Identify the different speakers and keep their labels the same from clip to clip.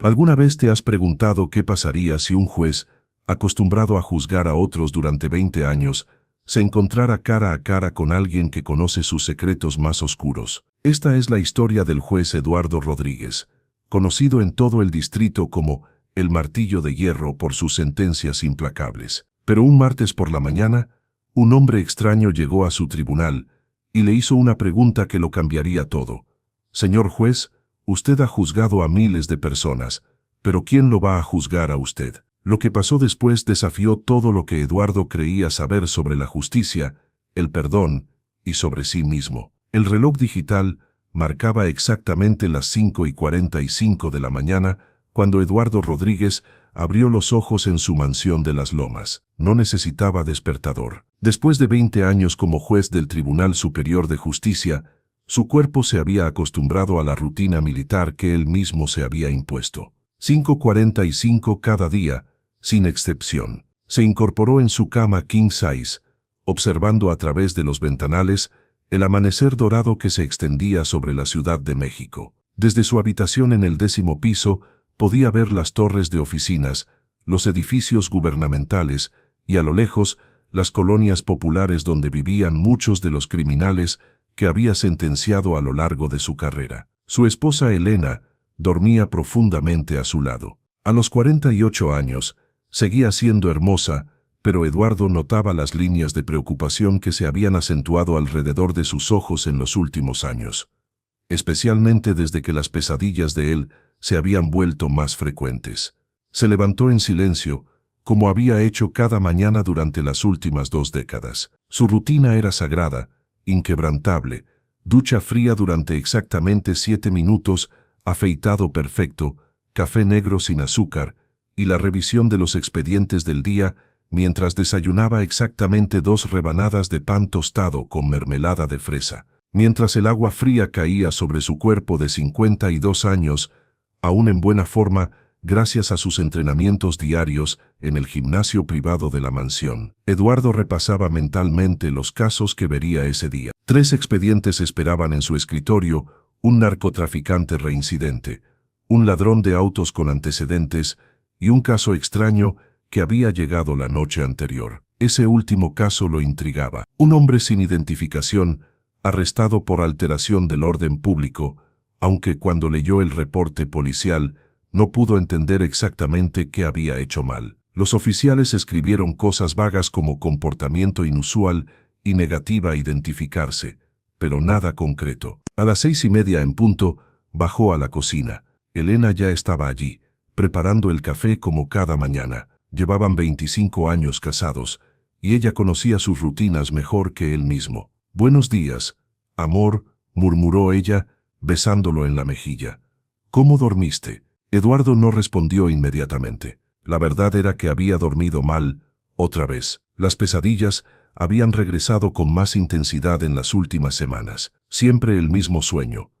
Speaker 1: ¿Alguna vez te has preguntado qué pasaría si un juez, acostumbrado a juzgar a otros durante 20 años, se encontrara cara a cara con alguien que conoce sus secretos más oscuros? Esta es la historia del juez Eduardo Rodríguez, conocido en todo el distrito como el Martillo de Hierro por sus sentencias implacables. Pero un martes por la mañana, un hombre extraño llegó a su tribunal y le hizo una pregunta que lo cambiaría todo. Señor juez, usted ha juzgado a miles de personas, pero ¿quién lo va a juzgar a usted? Lo que pasó después desafió todo lo que Eduardo creía saber sobre la justicia, el perdón y sobre sí mismo. El reloj digital marcaba exactamente las 5:45 de la mañana cuando Eduardo Rodríguez abrió los ojos en su mansión de Las Lomas. No necesitaba despertador. Después de 20 años como juez del Tribunal Superior de Justicia, su cuerpo se había acostumbrado a la rutina militar que él mismo se había impuesto. 5:45 cada día, sin excepción. Se incorporó en su cama king size, observando a través de los ventanales el amanecer dorado que se extendía sobre la Ciudad de México. Desde su habitación en el 10º piso, podía ver las torres de oficinas, los edificios gubernamentales y a lo lejos, las colonias populares donde vivían muchos de los criminales que había sentenciado a lo largo de su carrera. Su esposa Elena dormía profundamente a su lado. A los 48 años, seguía siendo hermosa, pero Eduardo notaba las líneas de preocupación que se habían acentuado alrededor de sus ojos en los últimos años, especialmente desde que las pesadillas de él se habían vuelto más frecuentes. Se levantó en silencio, como había hecho cada mañana durante las últimas 2 décadas. Su rutina era sagrada, inquebrantable, ducha fría durante exactamente 7 minutos, afeitado perfecto, café negro sin azúcar, y la revisión de los expedientes del día, mientras desayunaba exactamente 2 rebanadas de pan tostado con mermelada de fresa. Mientras el agua fría caía sobre su cuerpo de 52 años, aún en buena forma, gracias a sus entrenamientos diarios en el gimnasio privado de la mansión. Eduardo repasaba mentalmente los casos que vería ese día. 3 expedientes esperaban en su escritorio: un narcotraficante reincidente, un ladrón de autos con antecedentes y un caso extraño que había llegado la noche anterior. Ese último caso lo intrigaba. Un hombre sin identificación, arrestado por alteración del orden público, aunque cuando leyó el reporte policial, no pudo entender exactamente qué había hecho mal. Los oficiales escribieron cosas vagas como comportamiento inusual y negativa a identificarse, pero nada concreto. A las 6:30 en punto, bajó a la cocina. Elena ya estaba allí, preparando el café como cada mañana. Llevaban 25 años casados, y ella conocía sus rutinas mejor que él mismo. «Buenos días, amor», murmuró ella, besándolo en la mejilla. «¿Cómo dormiste?». Eduardo no respondió inmediatamente. La verdad era que había dormido mal, otra vez. Las pesadillas habían regresado con más intensidad en las últimas semanas. Siempre el mismo sueño.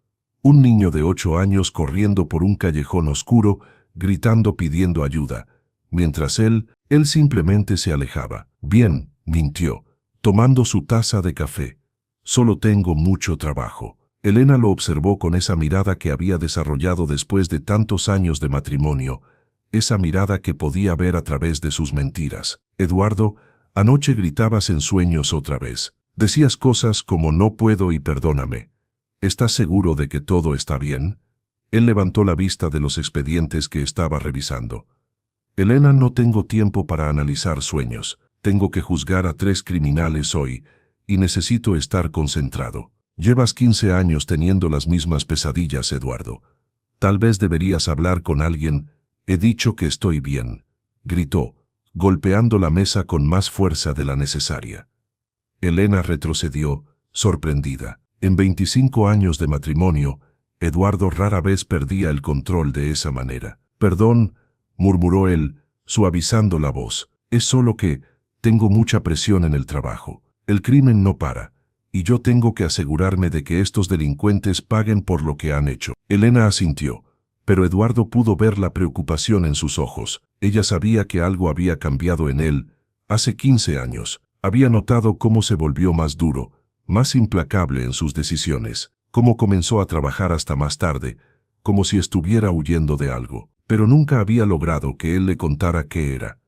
Speaker 1: Un niño de 8 años corriendo por un callejón oscuro, gritando pidiendo ayuda, mientras él simplemente se alejaba. «Bien», mintió, tomando su taza de café. «Solo tengo mucho trabajo». Elena lo observó con esa mirada que había desarrollado después de tantos años de matrimonio, esa mirada que podía ver a través de sus mentiras. «Eduardo, anoche gritabas en sueños otra vez. Decías cosas como no puedo y perdóname. ¿Estás seguro de que todo está bien?». Él levantó la vista de los expedientes que estaba revisando. «Elena, no tengo tiempo para analizar sueños. Tengo que juzgar a 3 criminales hoy, y necesito estar concentrado». «Llevas 15 años teniendo las mismas pesadillas, Eduardo. Tal vez deberías hablar con alguien». «He dicho que estoy bien», gritó, golpeando la mesa con más fuerza de la necesaria. Elena retrocedió, sorprendida. En 25 años de matrimonio, Eduardo rara vez perdía el control de esa manera. «Perdón», murmuró él, suavizando la voz. «Es solo que tengo mucha presión en el trabajo. El crimen no para, y yo tengo que asegurarme de que estos delincuentes paguen por lo que han hecho». Elena asintió, pero Eduardo pudo ver la preocupación en sus ojos. Ella sabía que algo había cambiado en él. Hace 15 años, había notado cómo se volvió más duro, más implacable en sus decisiones, cómo comenzó a trabajar hasta más tarde, como si estuviera huyendo de algo. pero nunca había logrado que él le contara qué era.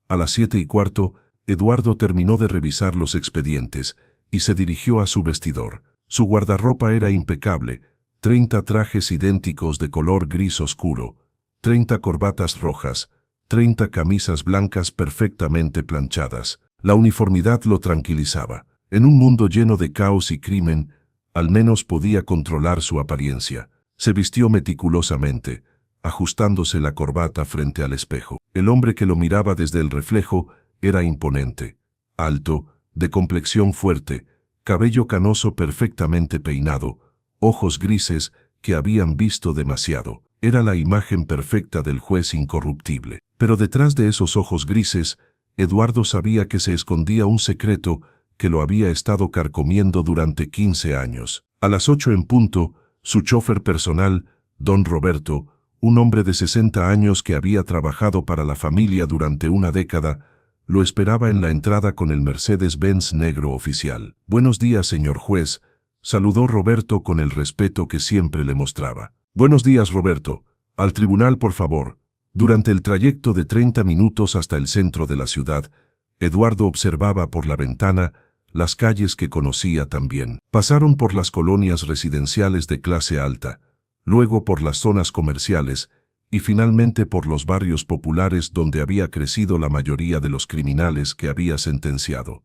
Speaker 1: A las 7:15, Eduardo terminó de revisar los expedientes y se dirigió a su vestidor. Su guardarropa era impecable: 30 trajes idénticos de color gris oscuro, 30 corbatas rojas, 30 camisas blancas perfectamente planchadas. La uniformidad lo tranquilizaba. En un mundo lleno de caos y crimen, al menos podía controlar su apariencia. Se vistió meticulosamente, ajustándose la corbata frente al espejo. El hombre que lo miraba desde el reflejo era imponente, alto, de complexión fuerte, cabello canoso perfectamente peinado, ojos grises que habían visto demasiado. Era la imagen perfecta del juez incorruptible. Pero detrás de esos ojos grises, Eduardo sabía que se escondía un secreto que lo había estado carcomiendo durante 15 años. A las 8 en punto, su chofer personal, don Roberto, un hombre de 60 años que había trabajado para la familia durante una década, lo esperaba en la entrada con el Mercedes-Benz negro oficial. «Buenos días, señor juez», saludó Roberto con el respeto que siempre le mostraba. «Buenos días, Roberto. Al tribunal, por favor». Durante el trayecto de 30 minutos hasta el centro de la ciudad, Eduardo observaba por la ventana las calles que conocía tan bien. Pasaron por las colonias residenciales de clase alta, luego por las zonas comerciales y finalmente por los barrios populares donde había crecido la mayoría de los criminales que había sentenciado.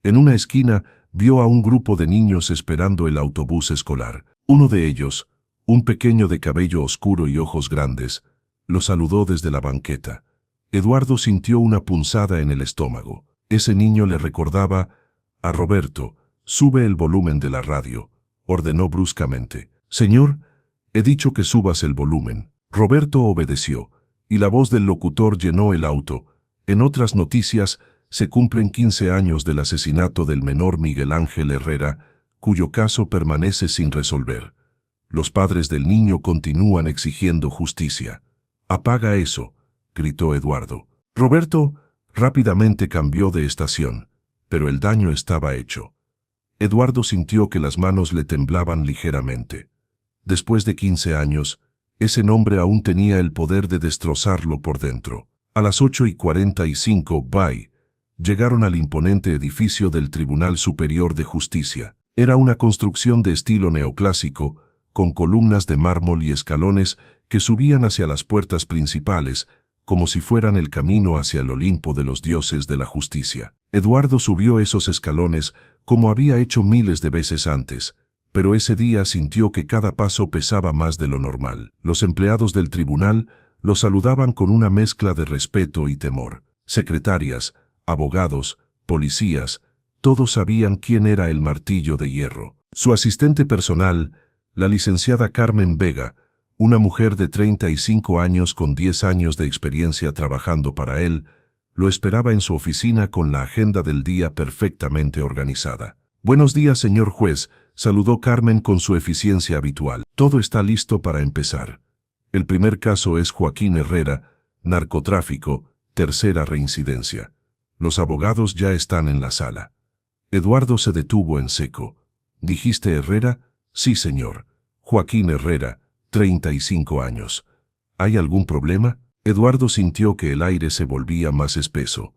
Speaker 1: En una esquina vio a un grupo de niños esperando el autobús escolar. Uno de ellos, un pequeño de cabello oscuro y ojos grandes, lo saludó desde la banqueta. Eduardo sintió una punzada en el estómago. Ese niño le recordaba a Roberto. «Sube el volumen de la radio», ordenó bruscamente. «Señor, he dicho que subas el volumen». Roberto obedeció, y la voz del locutor llenó el auto. En otras noticias, se cumplen 15 años del asesinato del menor Miguel Ángel Herrera, cuyo caso permanece sin resolver. Los padres del niño continúan exigiendo justicia. «Apaga eso», gritó Eduardo. Roberto rápidamente cambió de estación, pero el daño estaba hecho. Eduardo sintió que las manos le temblaban ligeramente. Después de 15 años, ese nombre aún tenía el poder de destrozarlo por dentro. A las 8:45, llegaron al imponente edificio del Tribunal Superior de Justicia. Era una construcción de estilo neoclásico, con columnas de mármol y escalones que subían hacia las puertas principales, como si fueran el camino hacia el Olimpo de los dioses de la justicia. Eduardo subió esos escalones como había hecho miles de veces antes, pero ese día sintió que cada paso pesaba más de lo normal. Los empleados del tribunal lo saludaban con una mezcla de respeto y temor. Secretarias, abogados, policías, todos sabían quién era el Martillo de Hierro. Su asistente personal, la licenciada Carmen Vega, una mujer de 35 años con 10 años de experiencia trabajando para él, lo esperaba en su oficina con la agenda del día perfectamente organizada. «Buenos días, señor juez», saludó Carmen con su eficiencia habitual. «Todo está listo para empezar. El primer caso es Joaquín Herrera, narcotráfico, tercera reincidencia. Los abogados ya están en la sala». Eduardo se detuvo en seco. «¿Dijiste Herrera?» «Sí, señor. Joaquín Herrera, 35 años. ¿Hay algún problema?» Eduardo sintió que el aire se volvía más espeso.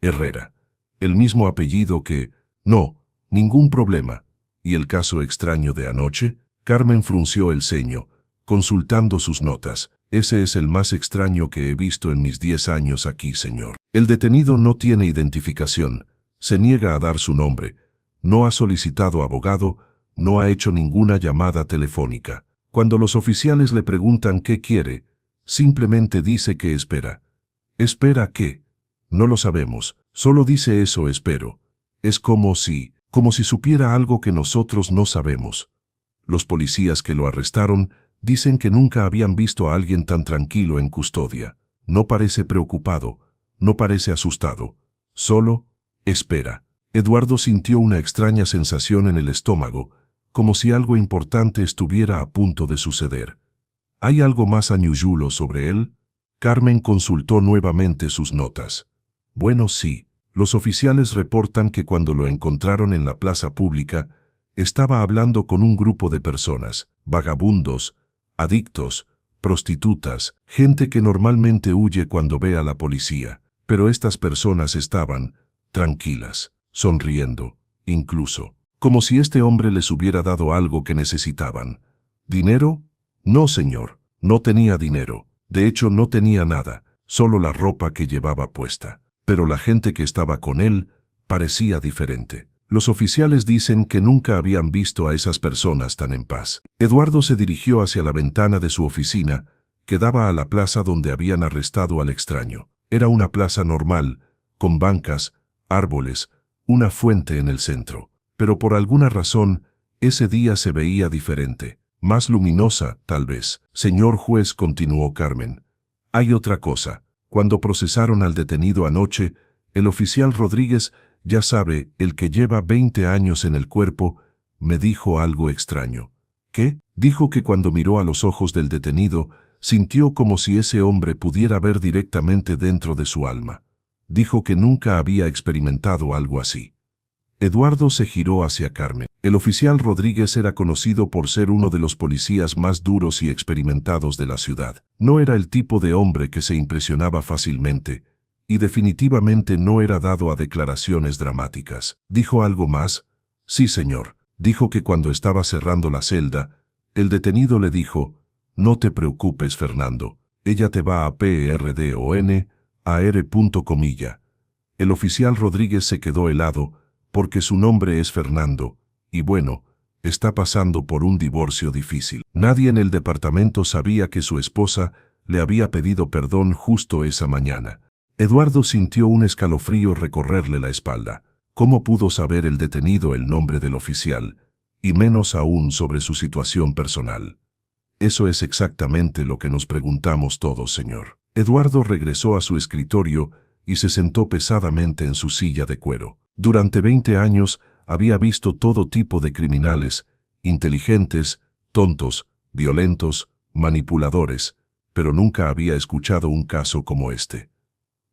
Speaker 1: «Herrera. ¿El mismo apellido que...?» «No, ningún problema». «¿Y el caso extraño de anoche?» Carmen frunció el ceño, consultando sus notas. «Ese es el más extraño que he visto en mis 10 años aquí, señor. El detenido no tiene identificación, se niega a dar su nombre, no ha solicitado abogado, no ha hecho ninguna llamada telefónica. Cuando los oficiales le preguntan qué quiere, simplemente dice que espera». «¿Espera qué?» «No lo sabemos, solo dice eso, espero. Es como si supiera algo que nosotros no sabemos». Los policías que lo arrestaron dicen que nunca habían visto a alguien tan tranquilo en custodia. No parece preocupado, no parece asustado, solo espera. Eduardo sintió una extraña sensación en el estómago, como si algo importante estuviera a punto de suceder. ¿Hay algo más unusual sobre él? Carmen consultó nuevamente sus notas. Bueno, sí. Los oficiales reportan que cuando lo encontraron en la plaza pública, estaba hablando con un grupo de personas, vagabundos, adictos, prostitutas, gente que normalmente huye cuando ve a la policía. Pero estas personas estaban tranquilas, sonriendo, incluso, como si este hombre les hubiera dado algo que necesitaban. ¿Dinero? No, señor, no tenía dinero. De hecho, no tenía nada, solo la ropa que llevaba puesta. Pero la gente que estaba con él parecía diferente. Los oficiales dicen que nunca habían visto a esas personas tan en paz. Eduardo se dirigió hacia la ventana de su oficina, que daba a la plaza donde habían arrestado al extraño. Era una plaza normal, con bancas, árboles, una fuente en el centro. Pero por alguna razón, ese día se veía diferente, más luminosa, tal vez. Señor juez, continuó Carmen, hay otra cosa. Cuando procesaron al detenido anoche, el oficial Rodríguez, ya sabe, el que lleva 20 años en el cuerpo, me dijo algo extraño. ¿Qué? Dijo que cuando miró a los ojos del detenido, sintió como si ese hombre pudiera ver directamente dentro de su alma. Dijo que nunca había experimentado algo así. Eduardo se giró hacia Carmen. El oficial Rodríguez era conocido por ser uno de los policías más duros y experimentados de la ciudad. No era el tipo de hombre que se impresionaba fácilmente, y definitivamente no era dado a declaraciones dramáticas. ¿Dijo algo más? Sí, señor. Dijo que cuando estaba cerrando la celda, el detenido le dijo, no te preocupes, Fernando, ella te va a perdón, a R. El oficial Rodríguez se quedó helado, porque su nombre es Fernando, y bueno, está pasando por un divorcio difícil. Nadie en el departamento sabía que su esposa le había pedido perdón justo esa mañana. Eduardo sintió un escalofrío recorrerle la espalda. ¿Cómo pudo saber el detenido el nombre del oficial, y menos aún sobre su situación personal? Eso es exactamente lo que nos preguntamos todos, señor. Eduardo regresó a su escritorio y se sentó pesadamente en su silla de cuero. Durante 20 años había visto todo tipo de criminales, inteligentes, tontos, violentos, manipuladores, pero nunca había escuchado un caso como este.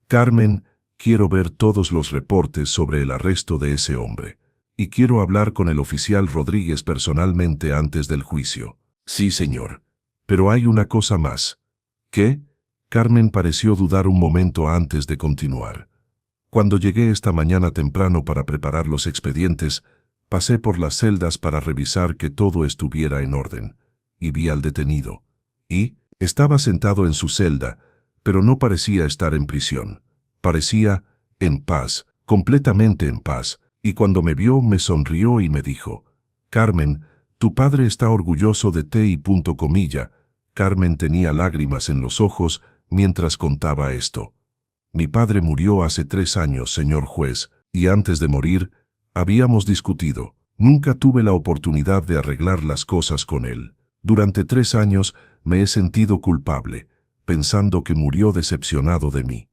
Speaker 1: Carmen, quiero ver todos los reportes sobre el arresto de ese hombre. Y quiero hablar con el oficial Rodríguez personalmente antes del juicio. Sí, señor. Pero hay una cosa más. ¿Qué? Carmen pareció dudar un momento antes de continuar. Cuando llegué esta mañana temprano para preparar los expedientes, pasé por las celdas para revisar que todo estuviera en orden, y vi al detenido. Y estaba sentado en su celda, pero no parecía estar en prisión. Parecía en paz, completamente en paz, y cuando me vio me sonrió y me dijo, Carmen, tu padre está orgulloso de ti. Carmen tenía lágrimas en los ojos mientras contaba esto. Mi padre murió hace 3 años, señor juez, y antes de morir, habíamos discutido. Nunca tuve la oportunidad de arreglar las cosas con él. Durante 3 años me he sentido culpable, pensando que murió decepcionado de mí.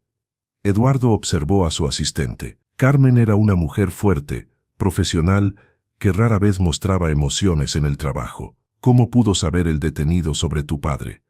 Speaker 1: Eduardo observó a su asistente. Carmen era una mujer fuerte, profesional, que rara vez mostraba emociones en el trabajo. ¿Cómo pudo saber el detenido sobre tu padre?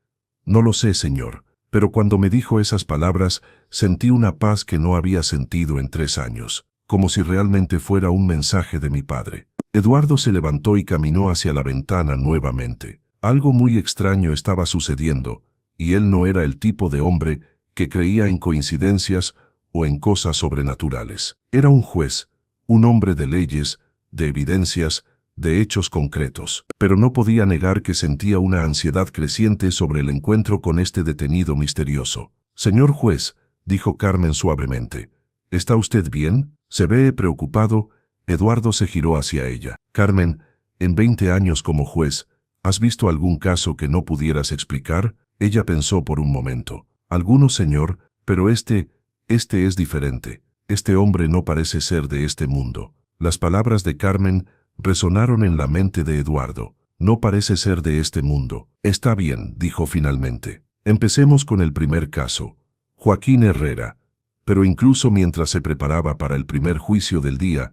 Speaker 1: No lo sé, señor, pero cuando me dijo esas palabras, sentí una paz que no había sentido en 3 años, como si realmente fuera un mensaje de mi padre. Eduardo se levantó y caminó hacia la ventana nuevamente. Algo muy extraño estaba sucediendo, y él no era el tipo de hombre que creía en coincidencias o en cosas sobrenaturales. Era un juez, un hombre de leyes, de evidencias, de hechos concretos. Pero no podía negar que sentía una ansiedad creciente sobre el encuentro con este detenido misterioso. Señor juez, dijo Carmen suavemente, ¿está usted bien? Se ve preocupado. Eduardo se giró hacia ella. Carmen, en 20 años como juez, ¿has visto algún caso que no pudieras explicar? Ella pensó por un momento. Algunos, señor, pero este es diferente. Este hombre no parece ser de este mundo. Las palabras de Carmen resonaron en la mente de Eduardo. No parece ser de este mundo. Está bien, dijo finalmente. Empecemos con el primer caso. Joaquín Herrera. Pero incluso mientras se preparaba para el primer juicio del día,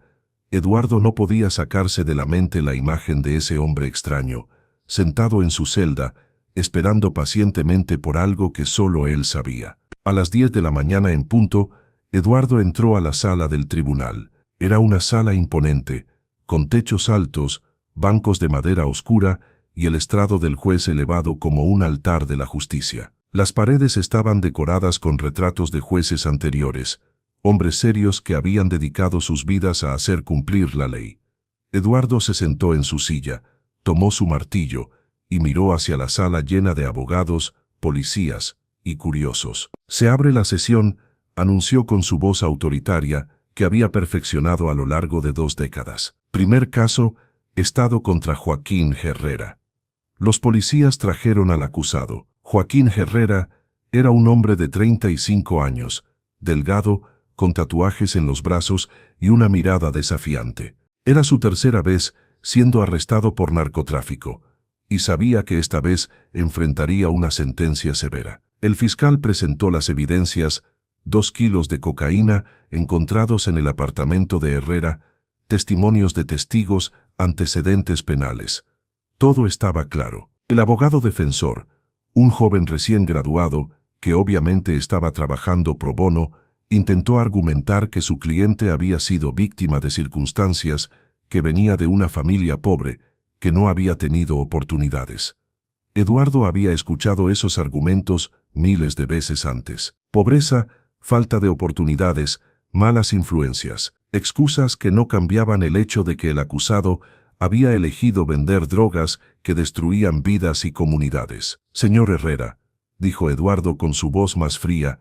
Speaker 1: Eduardo no podía sacarse de la mente la imagen de ese hombre extraño, sentado en su celda, esperando pacientemente por algo que solo él sabía. A las 10 de la mañana en punto, Eduardo entró a la sala del tribunal. Era una sala imponente, con techos altos, bancos de madera oscura y el estrado del juez elevado como un altar de la justicia. Las paredes estaban decoradas con retratos de jueces anteriores, hombres serios que habían dedicado sus vidas a hacer cumplir la ley. Eduardo se sentó en su silla, tomó su martillo y miró hacia la sala llena de abogados, policías y curiosos. «Se abre la sesión», anunció con su voz autoritaria que había perfeccionado a lo largo de 2 décadas. Primer caso, Estado contra Joaquín Herrera. Los policías trajeron al acusado. Joaquín Herrera era un hombre de 35 años, delgado, con tatuajes en los brazos y una mirada desafiante. Era su tercera vez siendo arrestado por narcotráfico, y sabía que esta vez enfrentaría una sentencia severa. El fiscal presentó las evidencias: 2 kilos de cocaína encontrados en el apartamento de Herrera, testimonios de testigos, antecedentes penales. Todo estaba claro. El abogado defensor, un joven recién graduado, que obviamente estaba trabajando pro bono, intentó argumentar que su cliente había sido víctima de circunstancias, que venía de una familia pobre, que no había tenido oportunidades. Eduardo había escuchado esos argumentos miles de veces antes. Pobreza, falta de oportunidades, malas influencias, excusas que no cambiaban el hecho de que el acusado había elegido vender drogas que destruían vidas y comunidades. «Señor Herrera», dijo Eduardo con su voz más fría,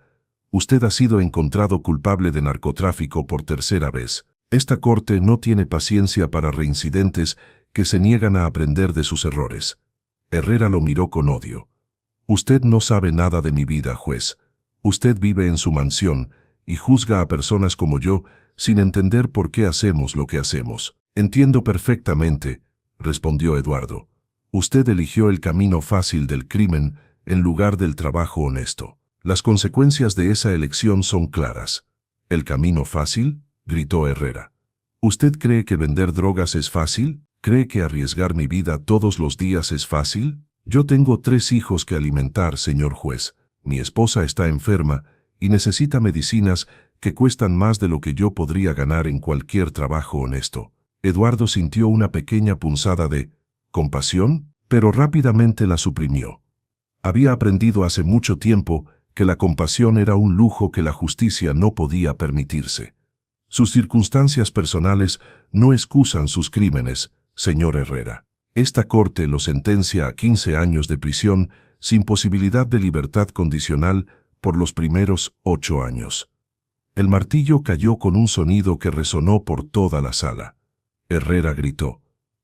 Speaker 1: «usted ha sido encontrado culpable de narcotráfico por tercera vez. Esta corte no tiene paciencia para reincidentes que se niegan a aprender de sus errores». Herrera lo miró con odio. «Usted no sabe nada de mi vida, juez. Usted vive en su mansión y juzga a personas como yo sin entender por qué hacemos lo que hacemos». «Entiendo perfectamente», respondió Eduardo. «Usted eligió el camino fácil del crimen en lugar del trabajo honesto. Las consecuencias de esa elección son claras». «¿El camino fácil?», gritó Herrera. «¿Usted cree que vender drogas es fácil? ¿Cree que arriesgar mi vida todos los días es fácil? Yo tengo 3 hijos que alimentar, señor juez. Mi esposa está enferma y necesita medicinas que cuestan más de lo que yo podría ganar en cualquier trabajo honesto». Eduardo sintió una pequeña punzada de compasión, pero rápidamente la suprimió. Había aprendido hace mucho tiempo que la compasión era un lujo que la justicia no podía permitirse. Sus circunstancias personales no excusan sus crímenes, señor Herrera. Esta corte lo sentencia a 15 años de prisión sin posibilidad de libertad condicional por los primeros 8 años. El martillo cayó con un sonido que resonó por toda la sala. Herrera gritó.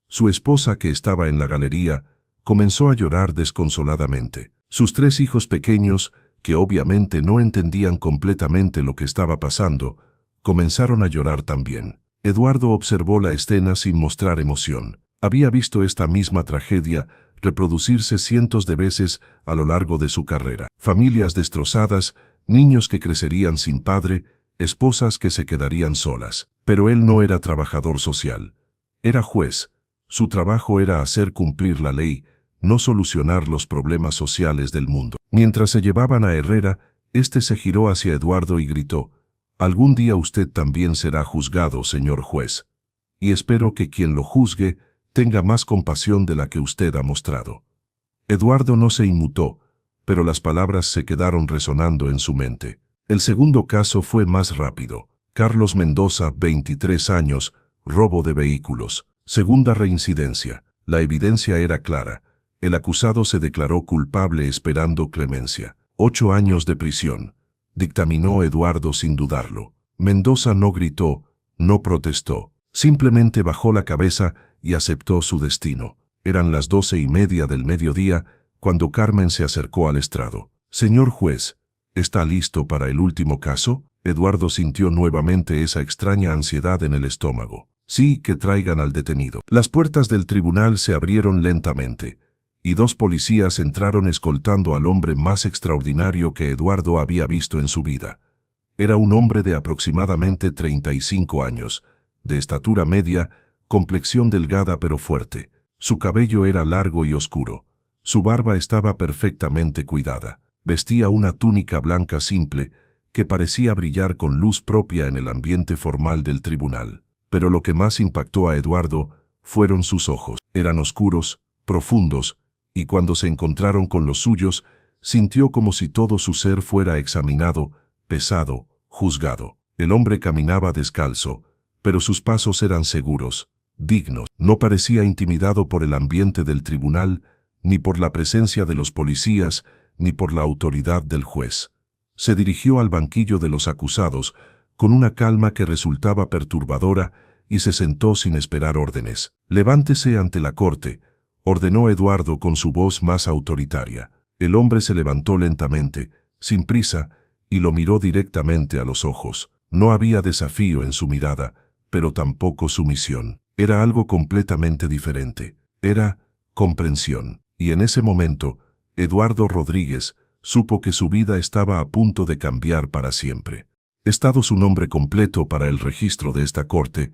Speaker 1: Su esposa, que estaba en la galería, comenzó a llorar desconsoladamente. Sus 3 hijos pequeños, que obviamente no entendían completamente lo que estaba pasando, comenzaron a llorar también. Eduardo observó la escena sin mostrar emoción. Había visto esta misma tragedia reproducirse cientos de veces a lo largo de su carrera. Familias destrozadas, niños que crecerían sin padre, esposas que se quedarían solas. Pero él no era trabajador social. Era juez. Su trabajo era hacer cumplir la ley, no solucionar los problemas sociales del mundo. Mientras se llevaban a Herrera, este se giró hacia Eduardo y gritó: «Algún día usted también será juzgado, señor juez. Y espero que quien lo juzgue tenga más compasión de la que usted ha mostrado». Eduardo no se inmutó, pero las palabras se quedaron resonando en su mente. El segundo caso fue más rápido. Carlos Mendoza, 23 años, robo de vehículos. Segunda reincidencia. La evidencia era clara. El acusado se declaró culpable esperando clemencia. 8 años de prisión. Dictaminó Eduardo sin dudarlo. Mendoza no gritó, no protestó. Simplemente bajó la cabeza y aceptó su destino. Eran las 12:30 del mediodía cuando Carmen se acercó al estrado. «Señor juez, ¿está listo para el último caso?». Eduardo sintió nuevamente esa extraña ansiedad en el estómago. «Sí, que traigan al detenido». Las puertas del tribunal se abrieron lentamente, y 2 policías entraron escoltando al hombre más extraordinario que Eduardo había visto en su vida. Era un hombre de aproximadamente 35 años, de estatura media, complexión delgada pero fuerte. Su cabello era largo y oscuro. Su barba estaba perfectamente cuidada. Vestía una túnica blanca simple, que parecía brillar con luz propia en el ambiente formal del tribunal. Pero lo que más impactó a Eduardo fueron sus ojos. Eran oscuros, profundos, y cuando se encontraron con los suyos, sintió como si todo su ser fuera examinado, pesado, juzgado. El hombre caminaba descalzo, pero sus pasos eran seguros, dignos. No parecía intimidado por el ambiente del tribunal, ni por la presencia de los policías, ni por la autoridad del juez. Se dirigió al banquillo de los acusados, con una calma que resultaba perturbadora, y se sentó sin esperar órdenes. «Levántese ante la corte», ordenó Eduardo con su voz más autoritaria. El hombre se levantó lentamente, sin prisa, y lo miró directamente a los ojos. No había desafío en su mirada, pero tampoco sumisión. Era algo completamente diferente. Era comprensión. Y en ese momento, Eduardo Rodríguez supo que su vida estaba a punto de cambiar para siempre. «Estado su nombre completo para el registro de esta corte»,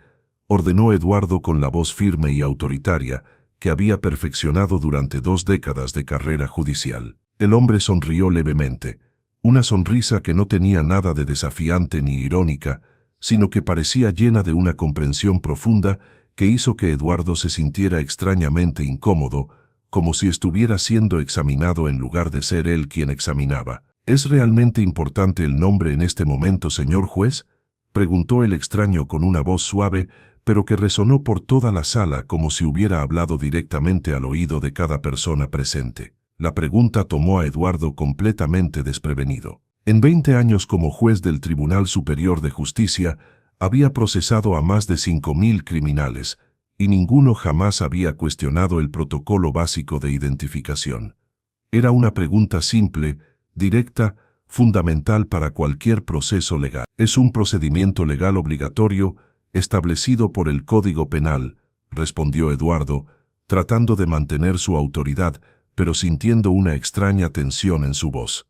Speaker 1: ordenó Eduardo con la voz firme y autoritaria que había perfeccionado durante 2 décadas de carrera judicial. El hombre sonrió levemente, una sonrisa que no tenía nada de desafiante ni irónica, sino que parecía llena de una comprensión profunda que hizo que Eduardo se sintiera extrañamente incómodo, como si estuviera siendo examinado en lugar de ser él quien examinaba. «¿Es realmente importante el nombre en este momento, señor juez?», preguntó el extraño con una voz suave, pero que resonó por toda la sala como si hubiera hablado directamente al oído de cada persona presente. La pregunta tomó a Eduardo completamente desprevenido. En 20 años como juez del Tribunal Superior de Justicia, había procesado a más de 5.000 criminales, y ninguno jamás había cuestionado el protocolo básico de identificación. Era una pregunta simple, directa, fundamental para cualquier proceso legal. «Es un procedimiento legal obligatorio, establecido por el Código Penal», respondió Eduardo, tratando de mantener su autoridad, pero sintiendo una extraña tensión en su voz.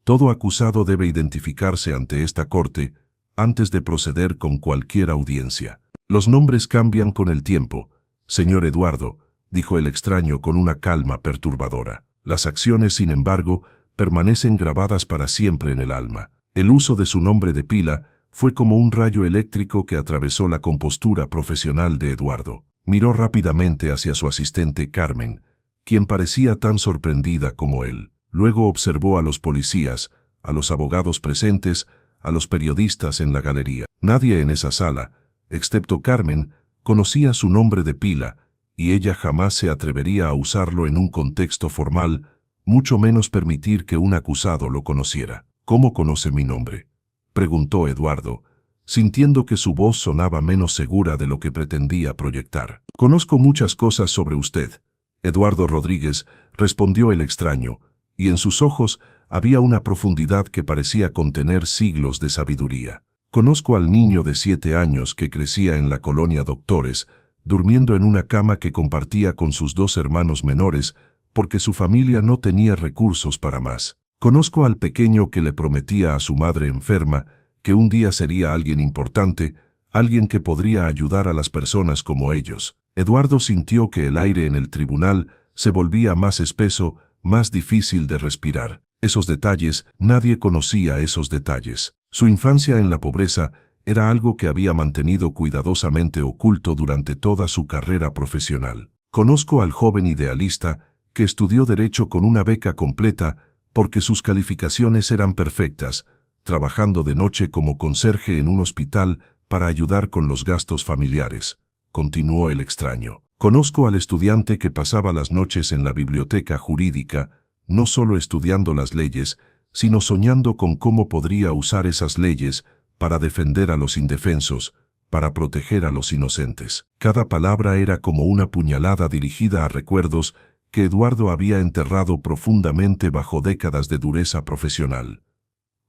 Speaker 1: «Todo acusado debe identificarse ante esta corte antes de proceder con cualquier audiencia. Los nombres cambian con el tiempo, señor Eduardo», dijo el extraño con una calma perturbadora. «Las acciones, sin embargo, permanecen grabadas para siempre en el alma». El uso de su nombre de pila fue como un rayo eléctrico que atravesó la compostura profesional de Eduardo. Miró rápidamente hacia su asistente Carmen, quien parecía tan sorprendida como él. Luego observó a los policías, a los abogados presentes, a los periodistas en la galería. Nadie en esa sala, excepto Carmen, conocía su nombre de pila, y ella jamás se atrevería a usarlo en un contexto formal, mucho menos permitir que un acusado lo conociera. «¿Cómo conoce mi nombre?», preguntó Eduardo, sintiendo que su voz sonaba menos segura de lo que pretendía proyectar. «Conozco muchas cosas sobre usted, Eduardo Rodríguez», respondió el extraño, y en sus ojos había una profundidad que parecía contener siglos de sabiduría. «Conozco al niño de 7 años que crecía en la colonia Doctores, durmiendo en una cama que compartía con sus 2 hermanos menores, porque su familia no tenía recursos para más. Conozco al pequeño que le prometía a su madre enferma que un día sería alguien importante, alguien que podría ayudar a las personas como ellos». Eduardo sintió que el aire en el tribunal se volvía más espeso, más difícil de respirar. Esos detalles, nadie conocía esos detalles. Su infancia en la pobreza era algo que había mantenido cuidadosamente oculto durante toda su carrera profesional. «Conozco al joven idealista que estudió Derecho con una beca completa porque sus calificaciones eran perfectas, trabajando de noche como conserje en un hospital para ayudar con los gastos familiares», continuó el extraño. «Conozco al estudiante que pasaba las noches en la biblioteca jurídica, no solo estudiando las leyes, sino soñando con cómo podría usar esas leyes para defender a los indefensos, para proteger a los inocentes». Cada palabra era como una puñalada dirigida a recuerdos que Eduardo había enterrado profundamente bajo décadas de dureza profesional.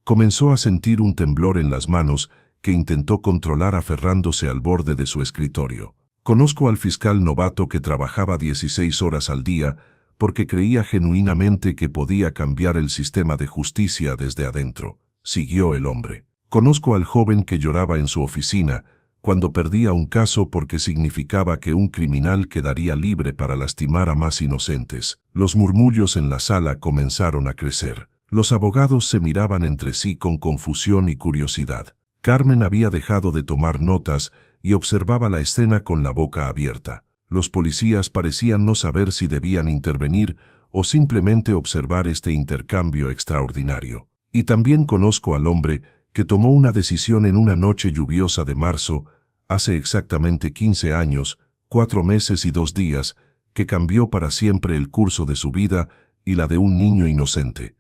Speaker 1: Comenzó a sentir un temblor en las manos que intentó controlar aferrándose al borde de su escritorio. «Conozco al fiscal novato que trabajaba 16 horas al día porque creía genuinamente que podía cambiar el sistema de justicia desde adentro», siguió el hombre. «Conozco al joven que lloraba en su oficina cuando perdía un caso porque significaba que un criminal quedaría libre para lastimar a más inocentes». Los murmullos en la sala comenzaron a crecer. Los abogados se miraban entre sí con confusión y curiosidad. Carmen había dejado de tomar notas y observaba la escena con la boca abierta. Los policías parecían no saber si debían intervenir o simplemente observar este intercambio extraordinario. Y también conozco al hombre que tomó una decisión en una noche lluviosa de marzo, hace exactamente 15 años, 4 meses y 2 días, que cambió para siempre el curso de su vida y la de un niño inocente,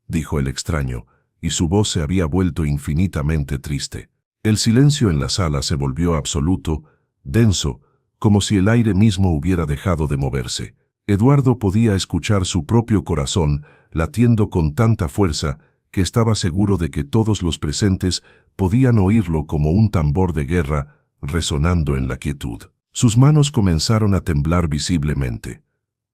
Speaker 1: dijo el extraño, y su voz se había vuelto infinitamente triste. El silencio en la sala se volvió absoluto, denso, como si el aire mismo hubiera dejado de moverse. Eduardo podía escuchar su propio corazón latiendo con tanta fuerza que estaba seguro de que todos los presentes podían oírlo como un tambor de guerra resonando en la quietud. Sus manos comenzaron a temblar visiblemente.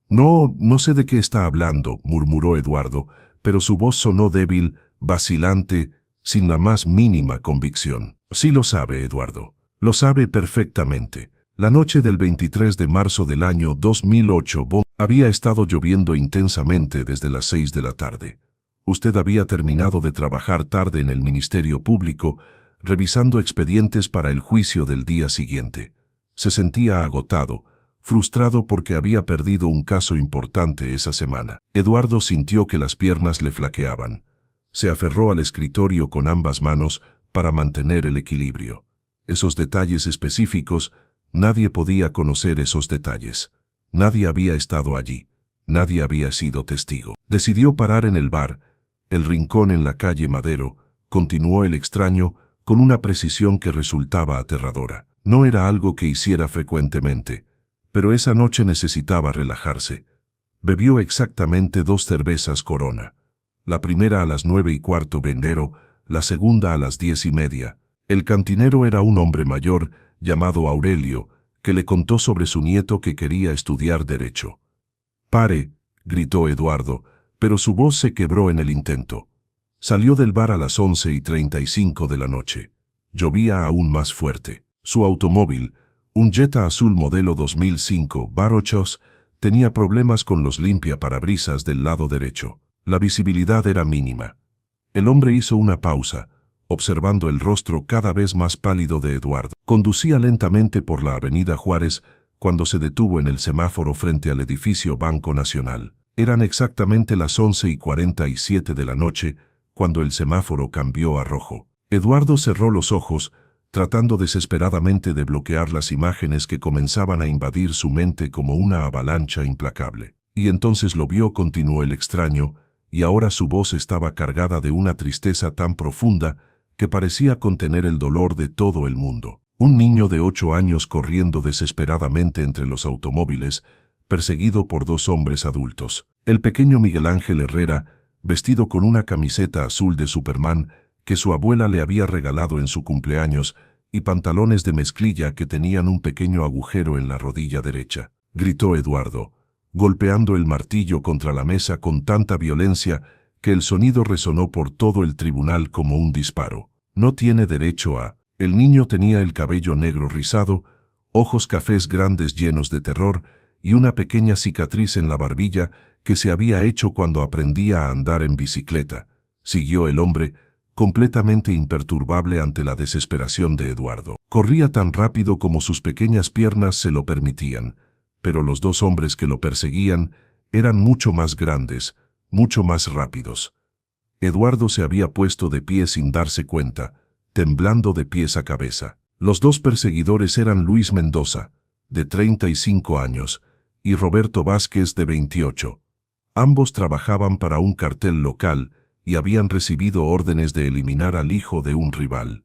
Speaker 1: No sé de qué está hablando, murmuró Eduardo, pero su voz sonó débil, vacilante, sin la más mínima convicción. Sí lo sabe, Eduardo. Lo sabe perfectamente. La noche del 23 de marzo del año 2008 había estado lloviendo intensamente desde las 6 de la tarde. Usted había terminado de trabajar tarde en el Ministerio Público, revisando expedientes para el juicio del día siguiente. Se sentía agotado, frustrado porque había perdido un caso importante esa semana. Eduardo sintió que las piernas le flaqueaban. Se aferró al escritorio con ambas manos para mantener el equilibrio. Esos detalles específicos, nadie podía conocer esos detalles. Nadie había estado allí. Nadie había sido testigo. Decidió parar en el bar, el rincón en la calle Madero, continuó el extraño, con una precisión que resultaba aterradora. No era algo que hiciera frecuentemente, pero esa noche necesitaba relajarse. Bebió exactamente 2 cervezas Corona. La primera a las 9:15 vendero, la segunda a las 10:30. El cantinero era un hombre mayor, llamado Aurelio, que le contó sobre su nieto que quería estudiar Derecho. «Pare», gritó Eduardo, pero su voz se quebró en el intento. Salió del bar a las 11:35 de la noche. Llovía aún más fuerte. Su automóvil, un Jetta azul modelo 2005 Barochos, tenía problemas con los limpiaparabrisas del lado derecho. La visibilidad era mínima. El hombre hizo una pausa, observando el rostro cada vez más pálido de Eduardo. Conducía lentamente por la avenida Juárez cuando se detuvo en el semáforo frente al edificio Banco Nacional. Eran exactamente las 11:47 de la noche cuando el semáforo cambió a rojo. Eduardo cerró los ojos, tratando desesperadamente de bloquear las imágenes que comenzaban a invadir su mente como una avalancha implacable. Y entonces lo vio, continuó el extraño, y ahora su voz estaba cargada de una tristeza tan profunda que parecía contener el dolor de todo el mundo. Un niño de 8 años corriendo desesperadamente entre los automóviles, perseguido por 2 hombres adultos. El pequeño Miguel Ángel Herrera, vestido con una camiseta azul de Superman que su abuela le había regalado en su cumpleaños, y pantalones de mezclilla que tenían un pequeño agujero en la rodilla derecha. Gritó Eduardo, golpeando el martillo contra la mesa con tanta violencia que el sonido resonó por todo el tribunal como un disparo. No tiene derecho a... El niño tenía el cabello negro rizado, ojos cafés grandes llenos de terror y una pequeña cicatriz en la barbilla que se había hecho cuando aprendía a andar en bicicleta. Siguió el hombre, completamente imperturbable ante la desesperación de Eduardo. Corría tan rápido como sus pequeñas piernas se lo permitían, pero los 2 hombres que lo perseguían eran mucho más grandes, mucho más rápidos. Eduardo se había puesto de pie sin darse cuenta, temblando de pies a cabeza. Los 2 perseguidores eran Luis Mendoza, de 35 años, y Roberto Vázquez, de 28. Ambos trabajaban para un cartel local y habían recibido órdenes de eliminar al hijo de un rival.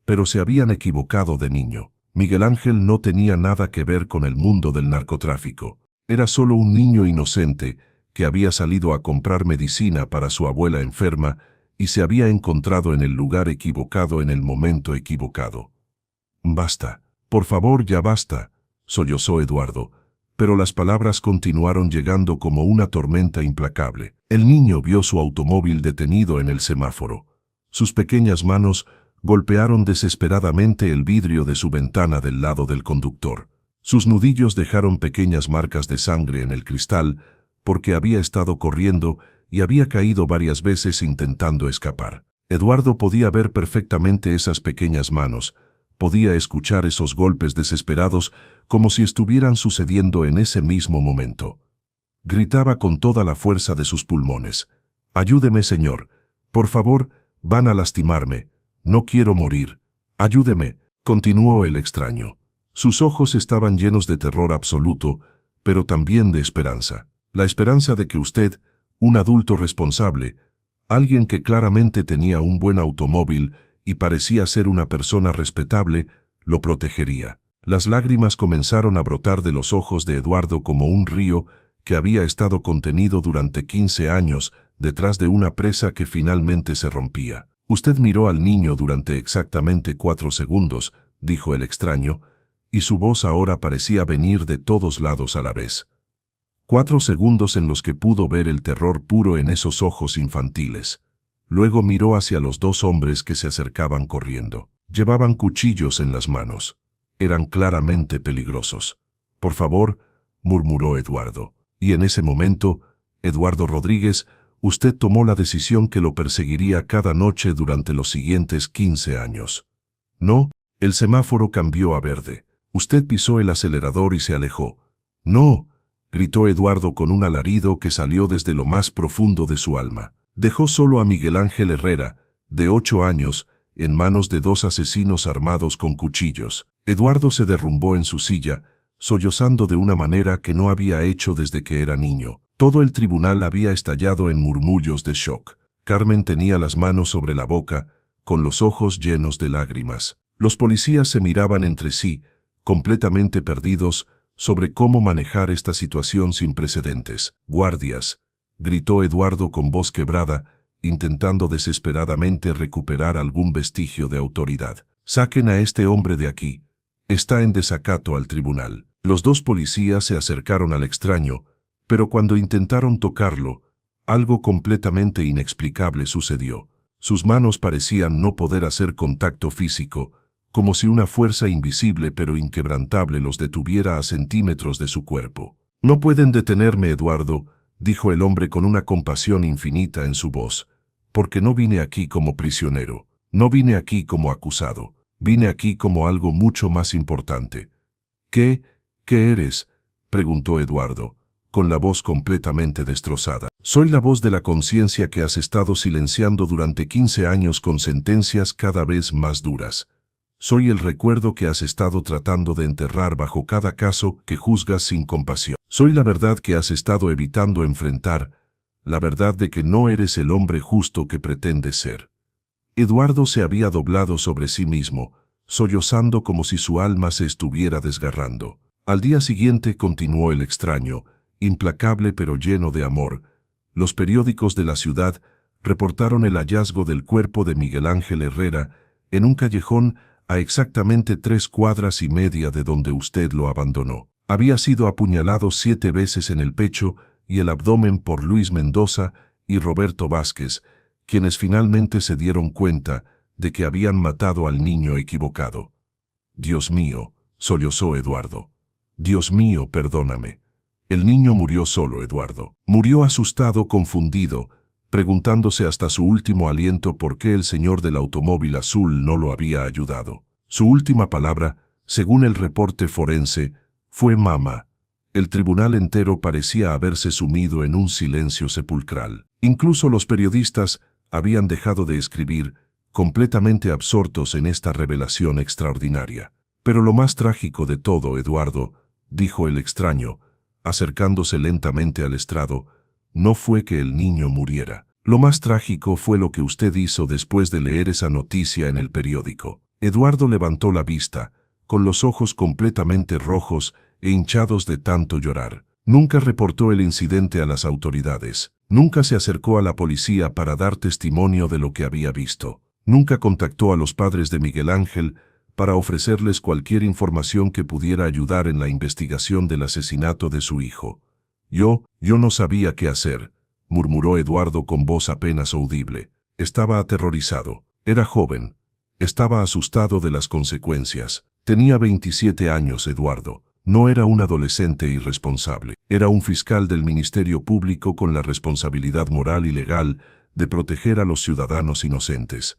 Speaker 1: Pero se habían equivocado de niño. Miguel Ángel no tenía nada que ver con el mundo del narcotráfico. Era solo un niño inocente que había salido a comprar medicina para su abuela enferma y se había encontrado en el lugar equivocado en el momento equivocado. «Basta, por favor, ya basta», sollozó Eduardo, pero las palabras continuaron llegando como una tormenta implacable. El niño vio su automóvil detenido en el semáforo. Sus pequeñas manos golpearon desesperadamente el vidrio de su ventana del lado del conductor. Sus nudillos dejaron pequeñas marcas de sangre en el cristal porque había estado corriendo y había caído varias veces intentando escapar. Eduardo podía ver perfectamente esas pequeñas manos, Podía escuchar esos golpes desesperados como si estuvieran sucediendo en ese mismo momento. Gritaba con toda la fuerza de sus pulmones. «Ayúdeme, señor. Por favor, van a lastimarme. No quiero morir. Ayúdeme», continuó el extraño. Sus ojos estaban llenos de terror absoluto, pero también de esperanza. La esperanza de que usted, un adulto responsable, alguien que claramente tenía un buen automóvil y parecía ser una persona respetable, lo protegería. Las lágrimas comenzaron a brotar de los ojos de Eduardo como un río que había estado contenido durante 15 años detrás de una presa que finalmente se rompía. «Usted miró al niño durante exactamente 4 segundos», dijo el extraño, y su voz ahora parecía venir de todos lados a la vez. 4 segundos en los que pudo ver el terror puro en esos ojos infantiles. Luego miró hacia los 2 hombres que se acercaban corriendo. Llevaban cuchillos en las manos. Eran claramente peligrosos. «Por favor», murmuró Eduardo. Y en ese momento, Eduardo Rodríguez, usted tomó la decisión que lo perseguiría cada noche durante los siguientes 15 años. No, el semáforo cambió a verde. Usted pisó el acelerador y se alejó. «No», gritó Eduardo con un alarido que salió desde lo más profundo de su alma. Dejó solo a Miguel Ángel Herrera, de 8 años, en manos de 2 asesinos armados con cuchillos. Eduardo se derrumbó en su silla, sollozando de una manera que no había hecho desde que era niño. Todo el tribunal había estallado en murmullos de shock. Carmen tenía las manos sobre la boca, con los ojos llenos de lágrimas. Los policías se miraban entre sí, completamente perdidos, sobre cómo manejar esta situación sin precedentes. «Guardias», gritó Eduardo con voz quebrada, intentando desesperadamente recuperar algún vestigio de autoridad. «Saquen a este hombre de aquí. Está en desacato al tribunal». Los 2 policías se acercaron al extraño, pero cuando intentaron tocarlo, algo completamente inexplicable sucedió. Sus manos parecían no poder hacer contacto físico, como si una fuerza invisible pero inquebrantable los detuviera a centímetros de su cuerpo. «No pueden detenerme, Eduardo», dijo el hombre con una compasión infinita en su voz, «porque no vine aquí como prisionero, no vine aquí como acusado, vine aquí como algo mucho más importante». «¿Qué eres?», preguntó Eduardo, con la voz completamente destrozada. «Soy la voz de la conciencia que has estado silenciando durante 15 años con sentencias cada vez más duras. Soy el recuerdo que has estado tratando de enterrar bajo cada caso que juzgas sin compasión. Soy la verdad que has estado evitando enfrentar, la verdad de que no eres el hombre justo que pretendes ser». Eduardo se había doblado sobre sí mismo, sollozando como si su alma se estuviera desgarrando. Al día siguiente, continuó el extraño, implacable pero lleno de amor, los periódicos de la ciudad reportaron el hallazgo del cuerpo de Miguel Ángel Herrera en un callejón a exactamente 3 cuadras y media de donde usted lo abandonó. Había sido apuñalado 7 veces en el pecho y el abdomen por Luis Mendoza y Roberto Vázquez, quienes finalmente se dieron cuenta de que habían matado al niño equivocado. «Dios mío», sollozó Eduardo. «Dios mío, perdóname». El niño murió solo, Eduardo. Murió asustado, confundido, preguntándose hasta su último aliento por qué el señor del automóvil azul no lo había ayudado. Su última palabra, según el reporte forense, fue «mamá». El tribunal entero parecía haberse sumido en un silencio sepulcral. Incluso los periodistas habían dejado de escribir, completamente absortos en esta revelación extraordinaria. «Pero lo más trágico de todo, Eduardo», dijo el extraño, acercándose lentamente al estrado, «no fue que el niño muriera. Lo más trágico fue lo que usted hizo después de leer esa noticia en el periódico». Eduardo levantó la vista, con los ojos completamente rojos e hinchados de tanto llorar. Nunca reportó el incidente a las autoridades. Nunca se acercó a la policía para dar testimonio de lo que había visto. Nunca contactó a los padres de Miguel Ángel para ofrecerles cualquier información que pudiera ayudar en la investigación del asesinato de su hijo. Yo no sabía qué hacer», murmuró Eduardo con voz apenas audible. Estaba aterrorizado. Era joven. Estaba asustado de las consecuencias. Tenía 27 años, Eduardo. No era un adolescente irresponsable. Era un fiscal del Ministerio Público con la responsabilidad moral y legal de proteger a los ciudadanos inocentes.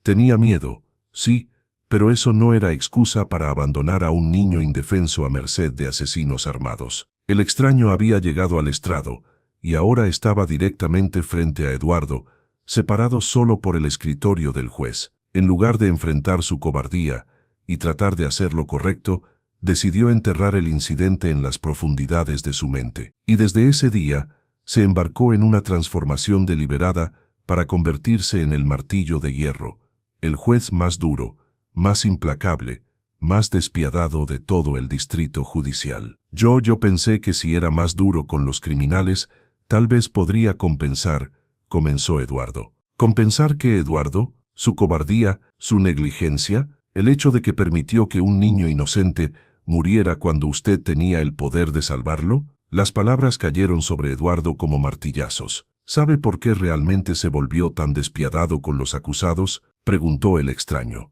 Speaker 1: Tenía miedo, sí, pero eso no era excusa para abandonar a un niño indefenso a merced de asesinos armados. El extraño había llegado al estrado, y ahora estaba directamente frente a Eduardo, separado solo por el escritorio del juez. En lugar de enfrentar su cobardía y tratar de hacer lo correcto, decidió enterrar el incidente en las profundidades de su mente. Y desde ese día, se embarcó en una transformación deliberada para convertirse en el martillo de hierro, el juez más duro, más implacable, más despiadado de todo el distrito judicial. Yo pensé que si era más duro con los criminales, tal vez podría compensar, comenzó Eduardo. ¿Compensar qué, Eduardo? ¿Su cobardía, su negligencia, el hecho de que permitió que un niño inocente muriera cuando usted tenía el poder de salvarlo? Las palabras cayeron sobre Eduardo como martillazos. ¿Sabe por qué realmente se volvió tan despiadado con los acusados?, preguntó el extraño.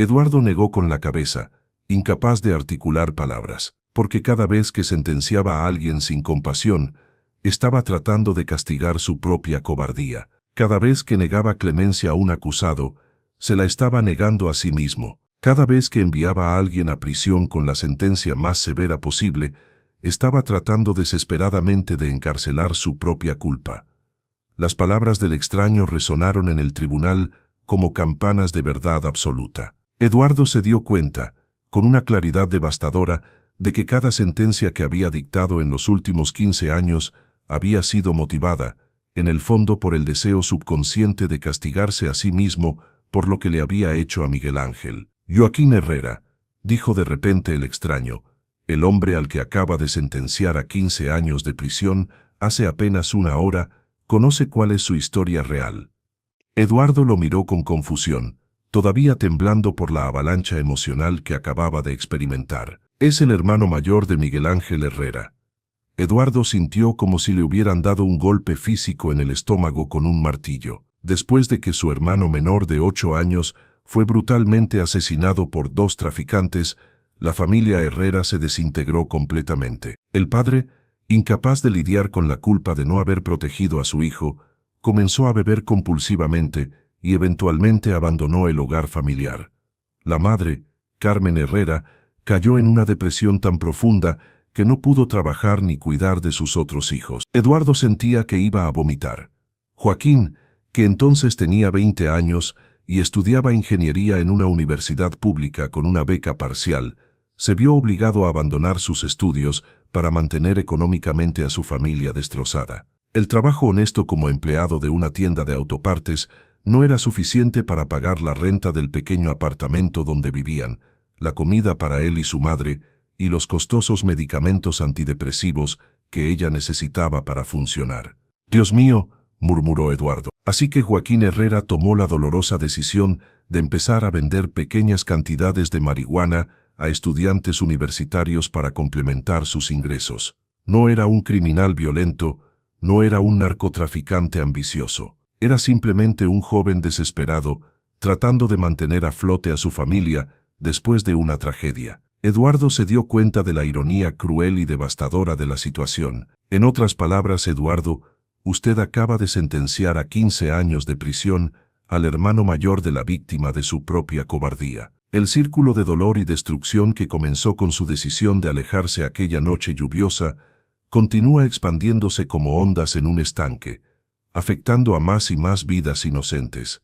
Speaker 1: Eduardo negó con la cabeza, incapaz de articular palabras, porque cada vez que sentenciaba a alguien sin compasión, estaba tratando de castigar su propia cobardía. Cada vez que negaba clemencia a un acusado, se la estaba negando a sí mismo. Cada vez que enviaba a alguien a prisión con la sentencia más severa posible, estaba tratando desesperadamente de encarcelar su propia culpa. Las palabras del extraño resonaron en el tribunal como campanas de verdad absoluta. Eduardo se dio cuenta, con una claridad devastadora, de que cada sentencia que había dictado en los últimos 15 años había sido motivada, en el fondo, por el deseo subconsciente de castigarse a sí mismo por lo que le había hecho a Miguel Ángel. Joaquín Herrera, dijo de repente el extraño, el hombre al que acaba de sentenciar a 15 años de prisión hace apenas una hora, conoce cuál es su historia real. Eduardo lo miró con confusión, todavía temblando por la avalancha emocional que acababa de experimentar. Es el hermano mayor de Miguel Ángel Herrera. Eduardo sintió como si le hubieran dado un golpe físico en el estómago con un martillo. Después de que su hermano menor de 8 años fue brutalmente asesinado por 2 traficantes, la familia Herrera se desintegró completamente. El padre, incapaz de lidiar con la culpa de no haber protegido a su hijo, comenzó a beber compulsivamente y eventualmente abandonó el hogar familiar. La madre, Carmen Herrera, cayó en una depresión tan profunda que no pudo trabajar ni cuidar de sus otros hijos. Eduardo sentía que iba a vomitar. Joaquín, que entonces tenía 20 años y estudiaba ingeniería en una universidad pública con una beca parcial, se vio obligado a abandonar sus estudios para mantener económicamente a su familia destrozada. El trabajo honesto como empleado de una tienda de autopartes no era suficiente para pagar la renta del pequeño apartamento donde vivían, la comida para él y su madre, y los costosos medicamentos antidepresivos que ella necesitaba para funcionar. «Dios mío», murmuró Eduardo. Así que Joaquín Herrera tomó la dolorosa decisión de empezar a vender pequeñas cantidades de marihuana a estudiantes universitarios para complementar sus ingresos. No era un criminal violento, no era un narcotraficante ambicioso. Era simplemente un joven desesperado, tratando de mantener a flote a su familia después de una tragedia. Eduardo se dio cuenta de la ironía cruel y devastadora de la situación. En otras palabras, Eduardo, usted acaba de sentenciar a 15 años de prisión al hermano mayor de la víctima de su propia cobardía. El círculo de dolor y destrucción que comenzó con su decisión de alejarse aquella noche lluviosa continúa expandiéndose como ondas en un estanque, afectando a más y más vidas inocentes.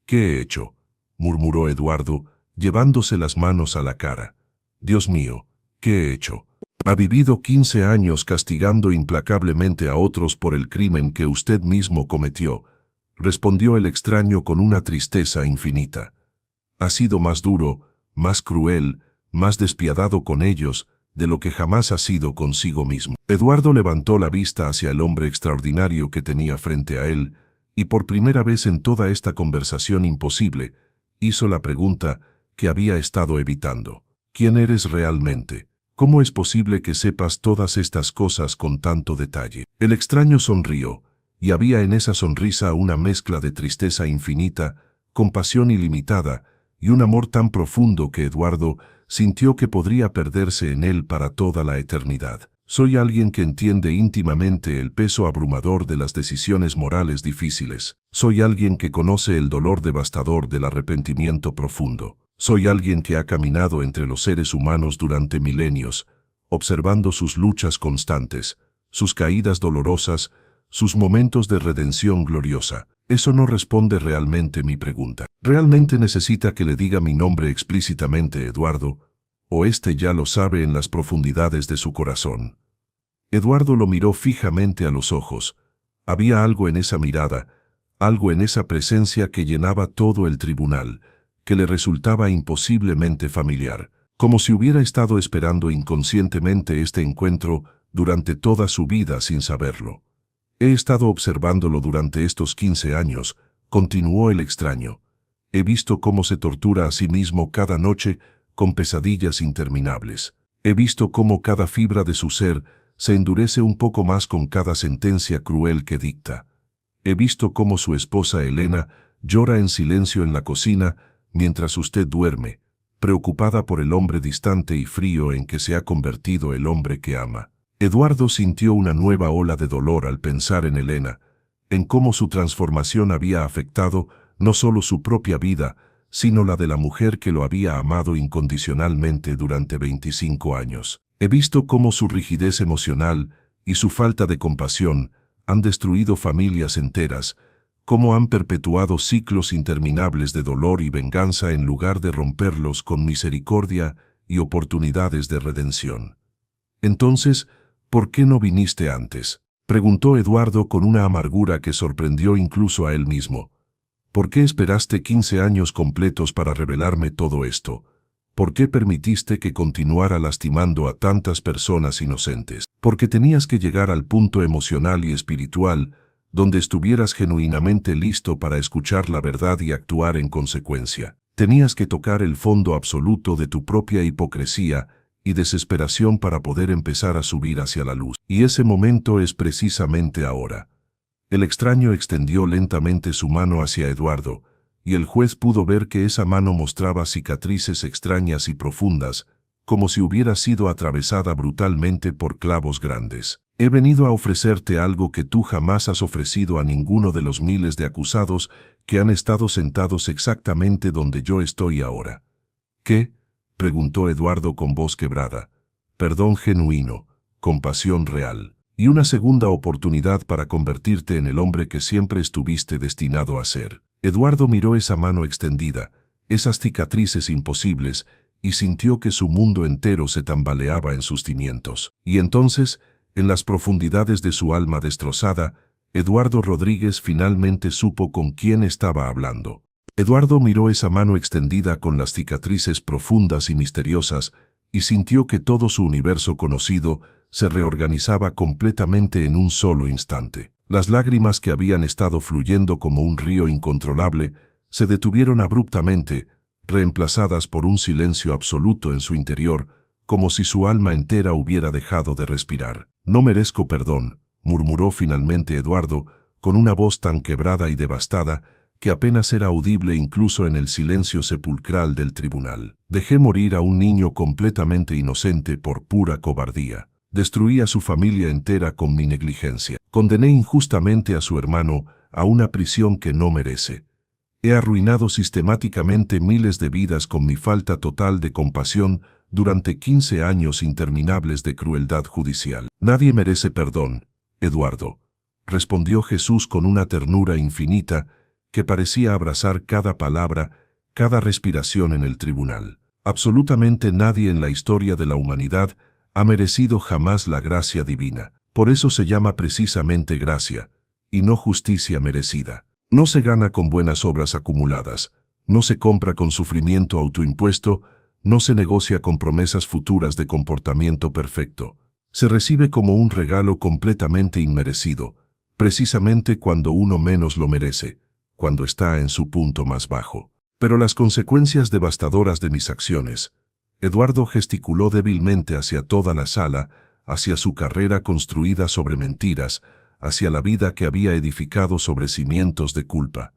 Speaker 1: «¿Qué he hecho?», murmuró Eduardo, llevándose las manos a la cara. «Dios mío, ¿qué he hecho?». «Ha vivido 15 años castigando implacablemente a otros por el crimen que usted mismo cometió», respondió el extraño con una tristeza infinita. «Ha sido más duro, más cruel, más despiadado con ellos de lo que jamás ha sido consigo mismo». Eduardo levantó la vista hacia el hombre extraordinario que tenía frente a él, y por primera vez en toda esta conversación imposible, hizo la pregunta que había estado evitando. «¿Quién eres realmente? ¿Cómo es posible que sepas todas estas cosas con tanto detalle?». El extraño sonrió, y había en esa sonrisa una mezcla de tristeza infinita, compasión ilimitada, y un amor tan profundo que Eduardo sintió que podría perderse en él para toda la eternidad. «Soy alguien que entiende íntimamente el peso abrumador de las decisiones morales difíciles. Soy alguien que conoce el dolor devastador del arrepentimiento profundo. Soy alguien que ha caminado entre los seres humanos durante milenios, observando sus luchas constantes, sus caídas dolorosas, sus momentos de redención gloriosa. Eso no responde realmente mi pregunta. ¿Realmente necesita que le diga mi nombre explícitamente, Eduardo? ¿O este ya lo sabe en las profundidades de su corazón? Eduardo lo miró fijamente a los ojos. Había algo en esa mirada, algo en esa presencia que llenaba todo el tribunal, que le resultaba imposiblemente familiar, como si hubiera estado esperando inconscientemente este encuentro durante toda su vida sin saberlo. He estado observándolo durante estos 15 años, continuó el extraño. He visto cómo se tortura a sí mismo cada noche con pesadillas interminables. He visto cómo cada fibra de su ser se endurece un poco más con cada sentencia cruel que dicta. He visto cómo su esposa Elena llora en silencio en la cocina mientras usted duerme, preocupada por el hombre distante y frío en que se ha convertido el hombre que ama. Eduardo sintió una nueva ola de dolor al pensar en Elena, en cómo su transformación había afectado no solo su propia vida, sino la de la mujer que lo había amado incondicionalmente durante 25 años. He visto cómo su rigidez emocional y su falta de compasión han destruido familias enteras, cómo han perpetuado ciclos interminables de dolor y venganza en lugar de romperlos con misericordia y oportunidades de redención. Entonces, ¿por qué no viniste antes?, preguntó Eduardo con una amargura que sorprendió incluso a él mismo. ¿Por qué esperaste 15 años completos para revelarme todo esto? ¿Por qué permitiste que continuara lastimando a tantas personas inocentes? Porque tenías que llegar al punto emocional y espiritual donde estuvieras genuinamente listo para escuchar la verdad y actuar en consecuencia. Tenías que tocar el fondo absoluto de tu propia hipocresía y desesperación para poder empezar a subir hacia la luz. Y ese momento es precisamente ahora. El extraño extendió lentamente su mano hacia Eduardo, y el juez pudo ver que esa mano mostraba cicatrices extrañas y profundas, como si hubiera sido atravesada brutalmente por clavos grandes. He venido a ofrecerte algo que tú jamás has ofrecido a ninguno de los miles de acusados que han estado sentados exactamente donde yo estoy ahora. ¿Qué?, preguntó Eduardo con voz quebrada. Perdón genuino, compasión real, y una segunda oportunidad para convertirte en el hombre que siempre estuviste destinado a ser. Eduardo miró esa mano extendida, esas cicatrices imposibles, y sintió que su mundo entero se tambaleaba en sus cimientos. Y entonces, en las profundidades de su alma destrozada, Eduardo Rodríguez finalmente supo con quién estaba hablando. Eduardo miró esa mano extendida con las cicatrices profundas y misteriosas, y sintió que todo su universo conocido se reorganizaba completamente en un solo instante. Las lágrimas que habían estado fluyendo como un río incontrolable se detuvieron abruptamente, reemplazadas por un silencio absoluto en su interior, como si su alma entera hubiera dejado de respirar. No merezco perdón, murmuró finalmente Eduardo, con una voz tan quebrada y devastada que apenas era audible incluso en el silencio sepulcral del tribunal. Dejé morir a un niño completamente inocente por pura cobardía. Destruí a su familia entera con mi negligencia. Condené injustamente a su hermano a una prisión que no merece. He arruinado sistemáticamente miles de vidas con mi falta total de compasión durante 15 años interminables de crueldad judicial. Nadie merece perdón, Eduardo, respondió Jesús con una ternura infinita que parecía abrazar cada palabra, cada respiración en el tribunal. Absolutamente nadie en la historia de la humanidad ha merecido jamás la gracia divina. Por eso se llama precisamente gracia, y no justicia merecida. No se gana con buenas obras acumuladas, no se compra con sufrimiento autoimpuesto, no se negocia con promesas futuras de comportamiento perfecto. Se recibe como un regalo completamente inmerecido, precisamente cuando uno menos lo merece, cuando está en su punto más bajo. Pero las consecuencias devastadoras de mis acciones. Eduardo gesticuló débilmente hacia toda la sala, hacia su carrera construida sobre mentiras, hacia la vida que había edificado sobre cimientos de culpa.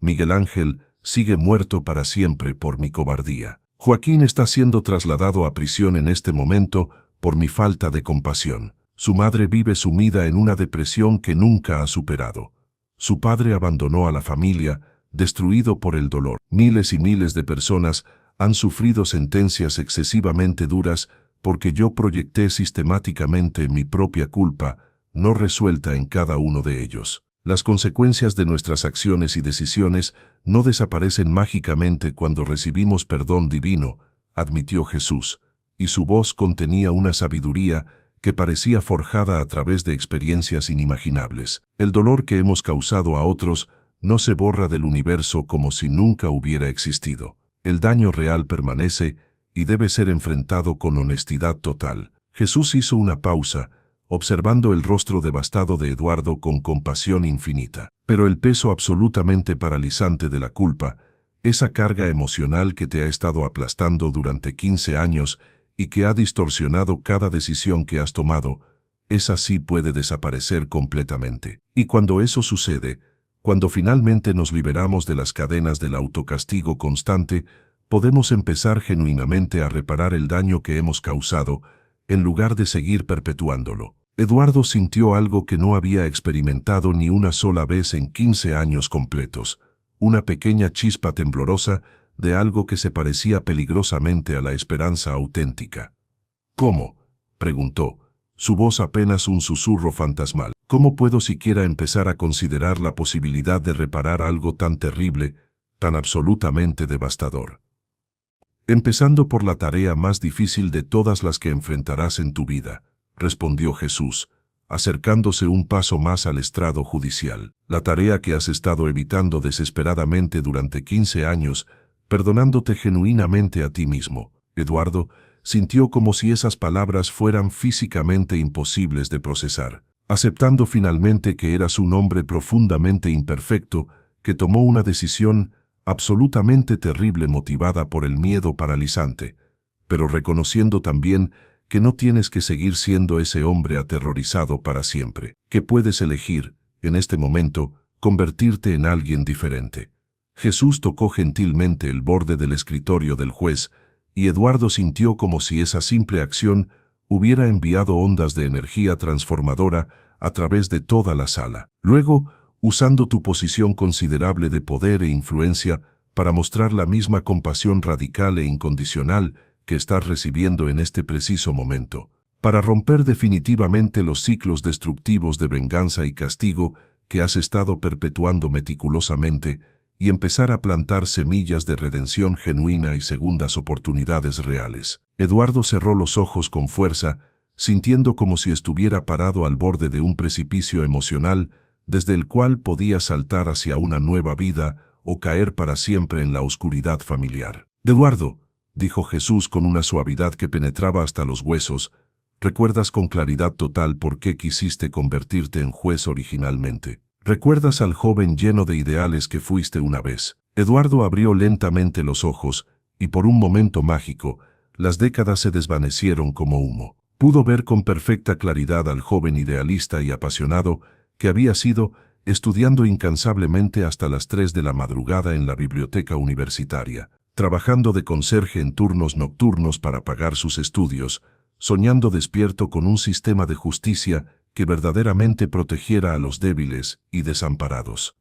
Speaker 1: Miguel Ángel sigue muerto para siempre por mi cobardía. Joaquín está siendo trasladado a prisión en este momento por mi falta de compasión. Su madre vive sumida en una depresión que nunca ha superado. Su padre abandonó a la familia, destruido por el dolor. Miles y miles de personas Han sufrido sentencias excesivamente duras porque yo proyecté sistemáticamente mi propia culpa, no resuelta en cada uno de ellos. Las consecuencias de nuestras acciones y decisiones no desaparecen mágicamente cuando recibimos perdón divino, admitió Jesús, y su voz contenía una sabiduría que parecía forjada a través de experiencias inimaginables. El dolor que hemos causado a otros no se borra del universo como si nunca hubiera existido. El daño real permanece y debe ser enfrentado con honestidad total. Jesús hizo una pausa, observando el rostro devastado de Eduardo con compasión infinita. Pero el peso absolutamente paralizante de la culpa, esa carga emocional que te ha estado aplastando durante 15 años y que ha distorsionado cada decisión que has tomado, esa sí puede desaparecer completamente. Y cuando eso sucede, cuando finalmente nos liberamos de las cadenas del autocastigo constante, podemos empezar genuinamente a reparar el daño que hemos causado, en lugar de seguir perpetuándolo. Eduardo sintió algo que no había experimentado ni una sola vez en 15 años completos, una pequeña chispa temblorosa de algo que se parecía peligrosamente a la esperanza auténtica. ¿Cómo?, preguntó, su voz apenas un susurro fantasmal. ¿Cómo puedo siquiera empezar a considerar la posibilidad de reparar algo tan terrible, tan absolutamente devastador? Empezando por la tarea más difícil de todas las que enfrentarás en tu vida, respondió Jesús, acercándose un paso más al estrado judicial. La tarea que has estado evitando desesperadamente durante 15 años, perdonándote genuinamente a ti mismo. Eduardo sintió como si esas palabras fueran físicamente imposibles de procesar, aceptando finalmente que eras un hombre profundamente imperfecto, que tomó una decisión absolutamente terrible motivada por el miedo paralizante, pero reconociendo también que no tienes que seguir siendo ese hombre aterrorizado para siempre, que puedes elegir, en este momento, convertirte en alguien diferente. Jesús tocó gentilmente el borde del escritorio del juez, y Eduardo sintió como si esa simple acción hubiera enviado ondas de energía transformadora a través de toda la sala. Luego, usando tu posición considerable de poder e influencia para mostrar la misma compasión radical e incondicional que estás recibiendo en este preciso momento, para romper definitivamente los ciclos destructivos de venganza y castigo que has estado perpetuando meticulosamente, y empezar a plantar semillas de redención genuina y segundas oportunidades reales. Eduardo cerró los ojos con fuerza, sintiendo como si estuviera parado al borde de un precipicio emocional, desde el cual podía saltar hacia una nueva vida o caer para siempre en la oscuridad familiar. Eduardo, dijo Jesús con una suavidad que penetraba hasta los huesos, ¿recuerdas con claridad total por qué quisiste convertirte en juez originalmente? ¿Recuerdas al joven lleno de ideales que fuiste una vez? Eduardo abrió lentamente los ojos, y por un momento mágico, las décadas se desvanecieron como humo. Pudo ver con perfecta claridad al joven idealista y apasionado que había sido, estudiando incansablemente hasta las 3 de la madrugada en la biblioteca universitaria, trabajando de conserje en turnos nocturnos para pagar sus estudios, soñando despierto con un sistema de justicia que verdaderamente protegiera a los débiles y desamparados.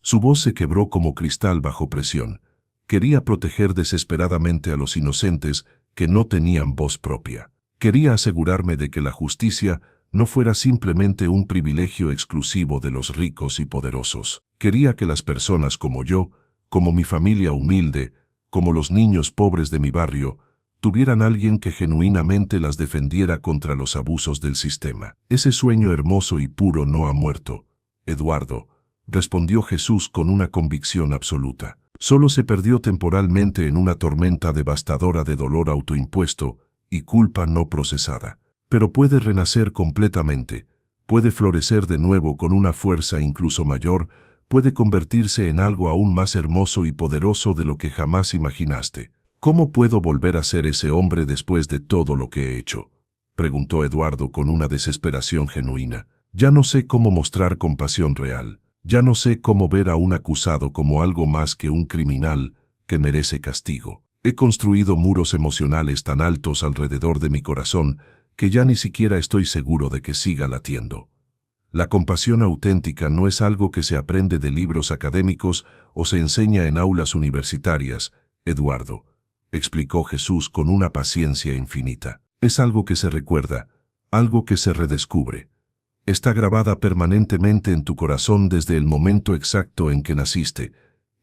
Speaker 1: Su voz se quebró como cristal bajo presión. Quería proteger desesperadamente a los inocentes que no tenían voz propia. Quería asegurarme de que la justicia no fuera simplemente un privilegio exclusivo de los ricos y poderosos. Quería que las personas como yo, como mi familia humilde, como los niños pobres de mi barrio, tuvieran alguien que genuinamente las defendiera contra los abusos del sistema. Ese sueño hermoso y puro no ha muerto, Eduardo, respondió Jesús con una convicción absoluta. Solo se perdió temporalmente en una tormenta devastadora de dolor autoimpuesto y culpa no procesada. Pero puede renacer completamente, puede florecer de nuevo con una fuerza incluso mayor, puede convertirse en algo aún más hermoso y poderoso de lo que jamás imaginaste. ¿Cómo puedo volver a ser ese hombre después de todo lo que he hecho?, preguntó Eduardo con una desesperación genuina. Ya no sé cómo mostrar compasión real. Ya no sé cómo ver a un acusado como algo más que un criminal que merece castigo. He construido muros emocionales tan altos alrededor de mi corazón que ya ni siquiera estoy seguro de que siga latiendo. La compasión auténtica no es algo que se aprende de libros académicos o se enseña en aulas universitarias, Eduardo. explicó Jesús con una paciencia infinita. Es algo que se recuerda, algo que se redescubre. Está grabada permanentemente en tu corazón desde el momento exacto en que naciste,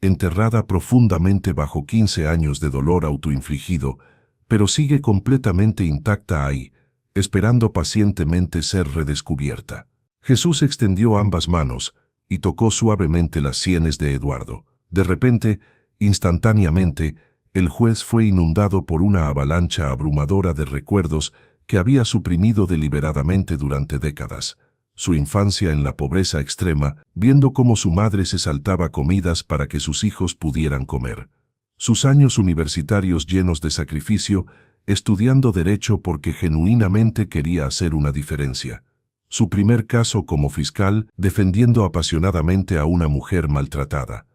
Speaker 1: enterrada profundamente bajo 15 años de dolor autoinfligido, pero sigue completamente intacta ahí, esperando pacientemente ser redescubierta. Jesús extendió ambas manos y tocó suavemente las sienes de Eduardo. De repente, instantáneamente, el juez fue inundado por una avalancha abrumadora de recuerdos que había suprimido deliberadamente durante décadas. Su infancia en la pobreza extrema, viendo cómo su madre se saltaba comidas para que sus hijos pudieran comer. Sus años universitarios llenos de sacrificio, estudiando derecho porque genuinamente quería hacer una diferencia. Su primer caso como fiscal, defendiendo apasionadamente a una mujer maltratada.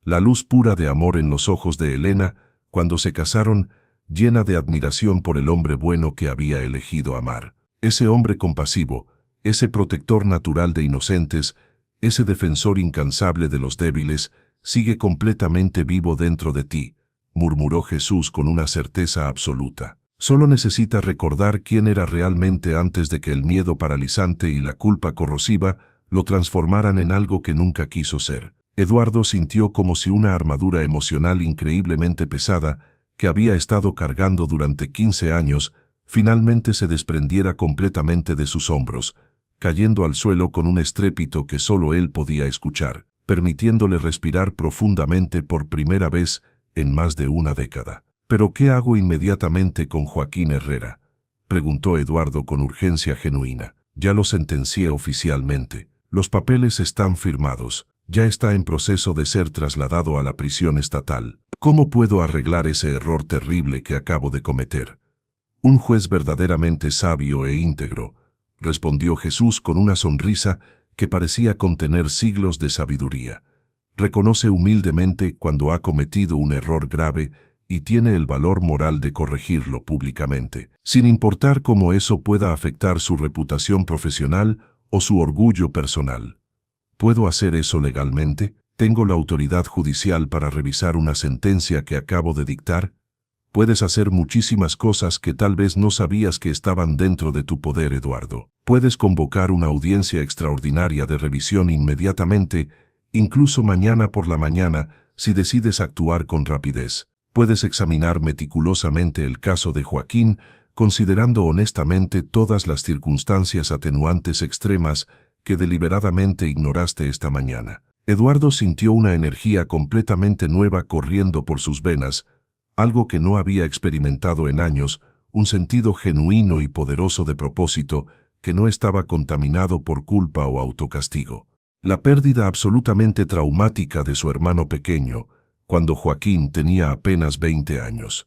Speaker 1: La luz pura de amor en los ojos de Elena, cuando se casaron, llena de admiración por el hombre bueno que había elegido amar. Ese hombre compasivo, ese protector natural de inocentes, ese defensor incansable de los débiles, sigue completamente vivo dentro de ti, murmuró Jesús con una certeza absoluta. Solo necesitas recordar quién era realmente antes de que el miedo paralizante y la culpa corrosiva lo transformaran en algo que nunca quiso ser. Eduardo sintió como si una armadura emocional increíblemente pesada, que había estado cargando durante 15 años, finalmente se desprendiera completamente de sus hombros, cayendo al suelo con un estrépito que solo él podía escuchar, permitiéndole respirar profundamente por primera vez en más de una década. ¿Pero qué hago inmediatamente con Joaquín Herrera?, preguntó Eduardo con urgencia genuina. Ya lo sentencié oficialmente. Los papeles están firmados. Ya está en proceso de ser trasladado a la prisión estatal. ¿Cómo puedo arreglar ese error terrible que acabo de cometer? Un juez verdaderamente sabio e íntegro, respondió Jesús con una sonrisa que parecía contener siglos de sabiduría. Reconoce humildemente cuando ha cometido un error grave y tiene el valor moral de corregirlo públicamente, sin importar cómo eso pueda afectar su reputación profesional o su orgullo personal. ¿Puedo hacer eso legalmente? ¿Tengo la autoridad judicial para revisar una sentencia que acabo de dictar? Puedes hacer muchísimas cosas que tal vez no sabías que estaban dentro de tu poder, Eduardo. Puedes convocar una audiencia extraordinaria de revisión inmediatamente, incluso mañana por la mañana, si decides actuar con rapidez. Puedes examinar meticulosamente el caso de Joaquín, considerando honestamente todas las circunstancias atenuantes extremas que deliberadamente ignoraste esta mañana. Eduardo sintió una energía completamente nueva corriendo por sus venas, algo que no había experimentado en años, un sentido genuino y poderoso de propósito que no estaba contaminado por culpa o autocastigo. La pérdida absolutamente traumática de su hermano pequeño, cuando Joaquín tenía apenas 20 años.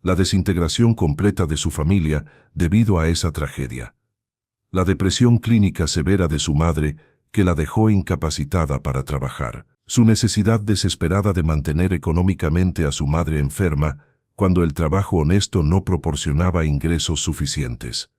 Speaker 1: La desintegración completa de su familia debido a esa tragedia. La depresión clínica severa de su madre, que la dejó incapacitada para trabajar. Su necesidad desesperada de mantener económicamente a su madre enferma, cuando el trabajo honesto no proporcionaba ingresos suficientes.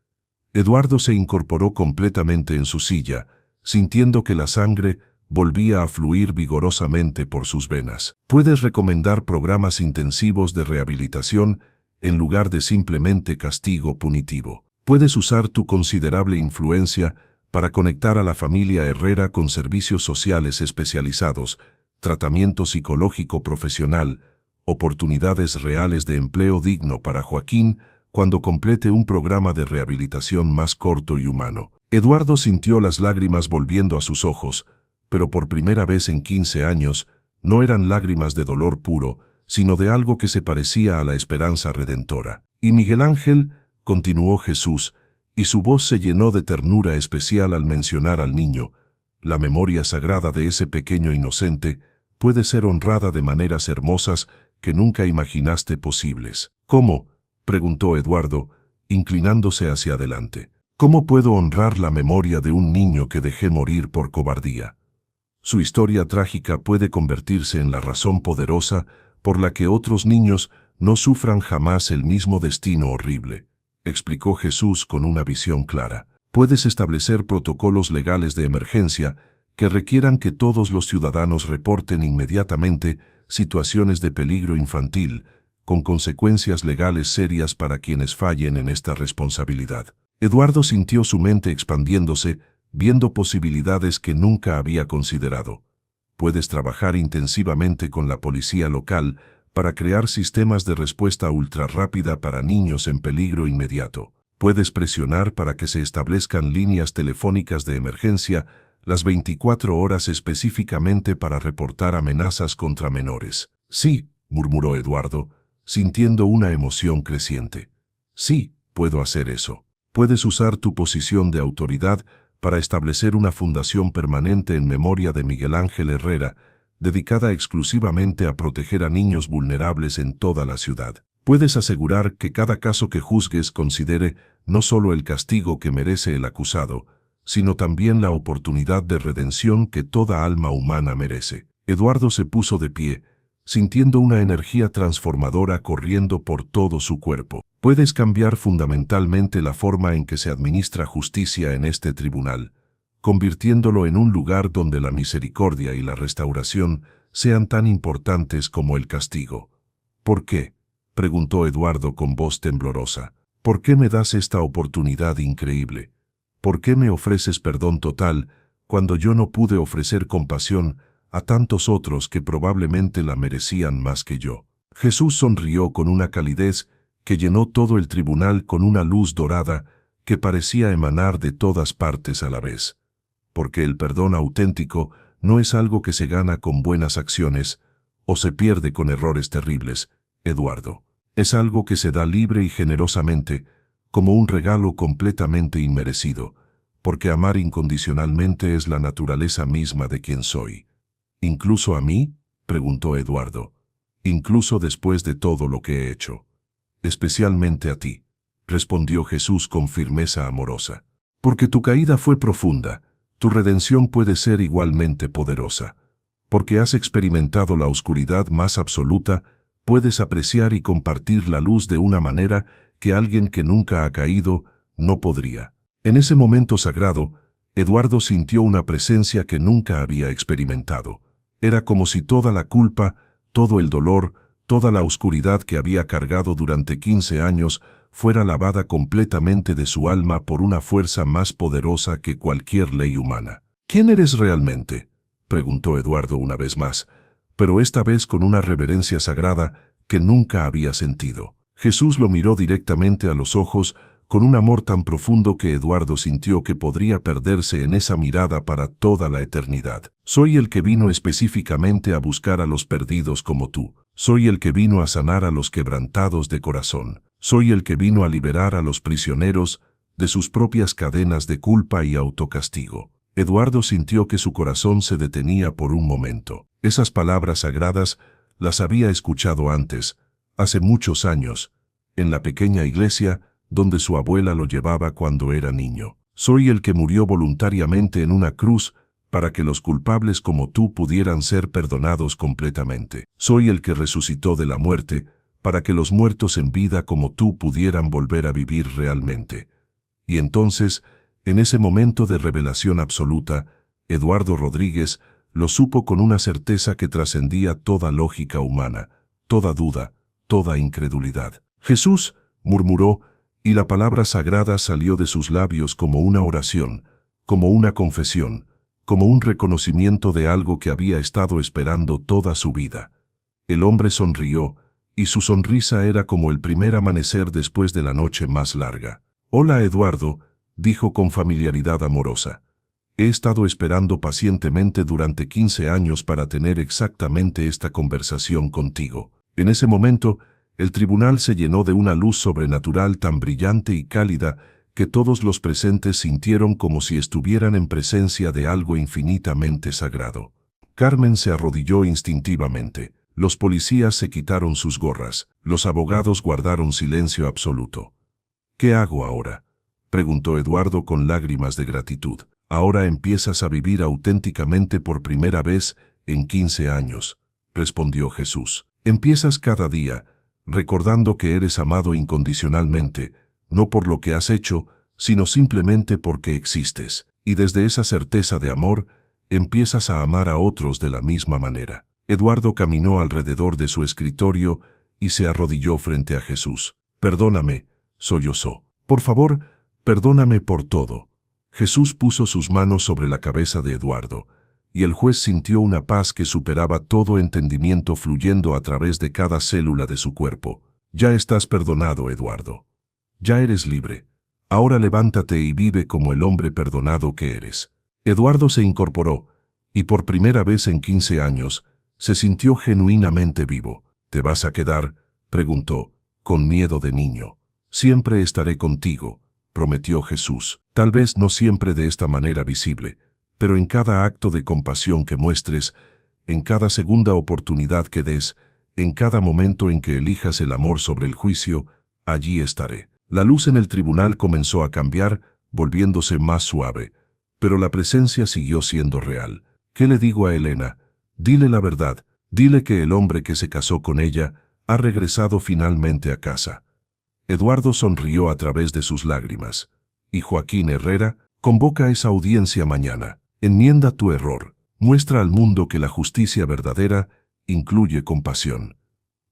Speaker 1: Eduardo se incorporó completamente en su silla, sintiendo que la sangre volvía a fluir vigorosamente por sus venas. Puedes recomendar programas intensivos de rehabilitación en lugar de simplemente castigo punitivo. Puedes usar tu considerable influencia para conectar a la familia Herrera con servicios sociales especializados, tratamiento psicológico profesional, oportunidades reales de empleo digno para Joaquín cuando complete un programa de rehabilitación más corto y humano. Eduardo sintió las lágrimas volviendo a sus ojos, pero por primera vez en 15 años, no eran lágrimas de dolor puro, sino de algo que se parecía a la esperanza redentora. Y Miguel Ángel, continuó Jesús, y su voz se llenó de ternura especial al mencionar al niño, la memoria sagrada de ese pequeño inocente puede ser honrada de maneras hermosas que nunca imaginaste posibles. ¿Cómo?, preguntó Eduardo, inclinándose hacia adelante. ¿Cómo puedo honrar la memoria de un niño que dejé morir por cobardía? Su historia trágica puede convertirse en la razón poderosa por la que otros niños no sufran jamás el mismo destino horrible, explicó Jesús con una visión clara. Puedes establecer protocolos legales de emergencia que requieran que todos los ciudadanos reporten inmediatamente situaciones de peligro infantil, con consecuencias legales serias para quienes fallen en esta responsabilidad. Eduardo sintió su mente expandiéndose, viendo posibilidades que nunca había considerado. Puedes trabajar intensivamente con la policía local para crear sistemas de respuesta ultra rápida para niños en peligro inmediato. Puedes presionar para que se establezcan líneas telefónicas de emergencia las 24 horas específicamente para reportar amenazas contra menores. Sí, murmuró Eduardo, sintiendo una emoción creciente. Sí, puedo hacer eso. Puedes usar tu posición de autoridad para establecer una fundación permanente en memoria de Miguel Ángel Herrera, dedicada exclusivamente a proteger a niños vulnerables en toda la ciudad. Puedes asegurar que cada caso que juzgues considere no solo el castigo que merece el acusado, sino también la oportunidad de redención que toda alma humana merece. Eduardo se puso de pie, sintiendo una energía transformadora corriendo por todo su cuerpo. Puedes cambiar fundamentalmente la forma en que se administra justicia en este tribunal, convirtiéndolo en un lugar donde la misericordia y la restauración sean tan importantes como el castigo. ¿Por qué?, preguntó Eduardo con voz temblorosa. ¿Por qué me das esta oportunidad increíble? ¿Por qué me ofreces perdón total cuando yo no pude ofrecer compasión a tantos otros que probablemente la merecían más que yo? Jesús sonrió con una calidez que llenó todo el tribunal con una luz dorada que parecía emanar de todas partes a la vez. Porque el perdón auténtico no es algo que se gana con buenas acciones o se pierde con errores terribles, Eduardo. Es algo que se da libre y generosamente, como un regalo completamente inmerecido, porque amar incondicionalmente es la naturaleza misma de quien soy. ¿Incluso a mí?, preguntó Eduardo. Incluso después de todo lo que he hecho. Especialmente a ti, respondió Jesús con firmeza amorosa. Porque tu caída fue profunda, tu redención puede ser igualmente poderosa. Porque has experimentado la oscuridad más absoluta, puedes apreciar y compartir la luz de una manera que alguien que nunca ha caído no podría. En ese momento sagrado, Eduardo sintió una presencia que nunca había experimentado. Era como si toda la culpa, todo el dolor, toda la oscuridad que había cargado durante 15 años fuera lavada completamente de su alma por una fuerza más poderosa que cualquier ley humana. ¿Quién eres realmente?, preguntó Eduardo una vez más, pero esta vez con una reverencia sagrada que nunca había sentido. Jesús lo miró directamente a los ojos con un amor tan profundo que Eduardo sintió que podría perderse en esa mirada para toda la eternidad. Soy el que vino específicamente a buscar a los perdidos como tú. Soy el que vino a sanar a los quebrantados de corazón. Soy el que vino a liberar a los prisioneros de sus propias cadenas de culpa y autocastigo. Eduardo sintió que su corazón se detenía por un momento. Esas palabras sagradas las había escuchado antes, hace muchos años, en la pequeña iglesia donde su abuela lo llevaba cuando era niño. Soy el que murió voluntariamente en una cruz para que los culpables como tú pudieran ser perdonados completamente. Soy el que resucitó de la muerte para que los muertos en vida como tú pudieran volver a vivir realmente. Y entonces, en ese momento de revelación absoluta, Eduardo Rodríguez lo supo con una certeza que trascendía toda lógica humana, toda duda, toda incredulidad. Jesús, murmuró, y la palabra sagrada salió de sus labios como una oración, como una confesión, como un reconocimiento de algo que había estado esperando toda su vida. El hombre sonrió, y su sonrisa era como el primer amanecer después de la noche más larga. «Hola, Eduardo», dijo con familiaridad amorosa. «He estado esperando pacientemente durante 15 años para tener exactamente esta conversación contigo». En ese momento, el tribunal se llenó de una luz sobrenatural tan brillante y cálida que todos los presentes sintieron como si estuvieran en presencia de algo infinitamente sagrado. Carmen se arrodilló instintivamente. Los policías se quitaron sus gorras. Los abogados guardaron silencio absoluto. «¿Qué hago ahora?», preguntó Eduardo con lágrimas de gratitud. «Ahora empiezas a vivir auténticamente por primera vez en 15 años», respondió Jesús. «Empiezas cada día, recordando que eres amado incondicionalmente, no por lo que has hecho, sino simplemente porque existes. Y desde esa certeza de amor, empiezas a amar a otros de la misma manera». Eduardo caminó alrededor de su escritorio y se arrodilló frente a Jesús. «Perdóname», sollozó. «Por favor, perdóname por todo». Jesús puso sus manos sobre la cabeza de Eduardo, y el juez sintió una paz que superaba todo entendimiento fluyendo a través de cada célula de su cuerpo. «Ya estás perdonado, Eduardo. Ya eres libre. Ahora levántate y vive como el hombre perdonado que eres». Eduardo se incorporó, y por primera vez en 15 años, se sintió genuinamente vivo. «¿Te vas a quedar?», preguntó, con miedo de niño. «Siempre estaré contigo», prometió Jesús. «Tal vez no siempre de esta manera visible, pero en cada acto de compasión que muestres, en cada segunda oportunidad que des, en cada momento en que elijas el amor sobre el juicio, allí estaré». La luz en el tribunal comenzó a cambiar, volviéndose más suave, pero la presencia siguió siendo real. «¿Qué le digo a Elena? Dile la verdad, dile que el hombre que se casó con ella ha regresado finalmente a casa». Eduardo sonrió a través de sus lágrimas. «Y Joaquín Herrera, convoca esa audiencia mañana. Enmienda tu error. Muestra al mundo que la justicia verdadera incluye compasión.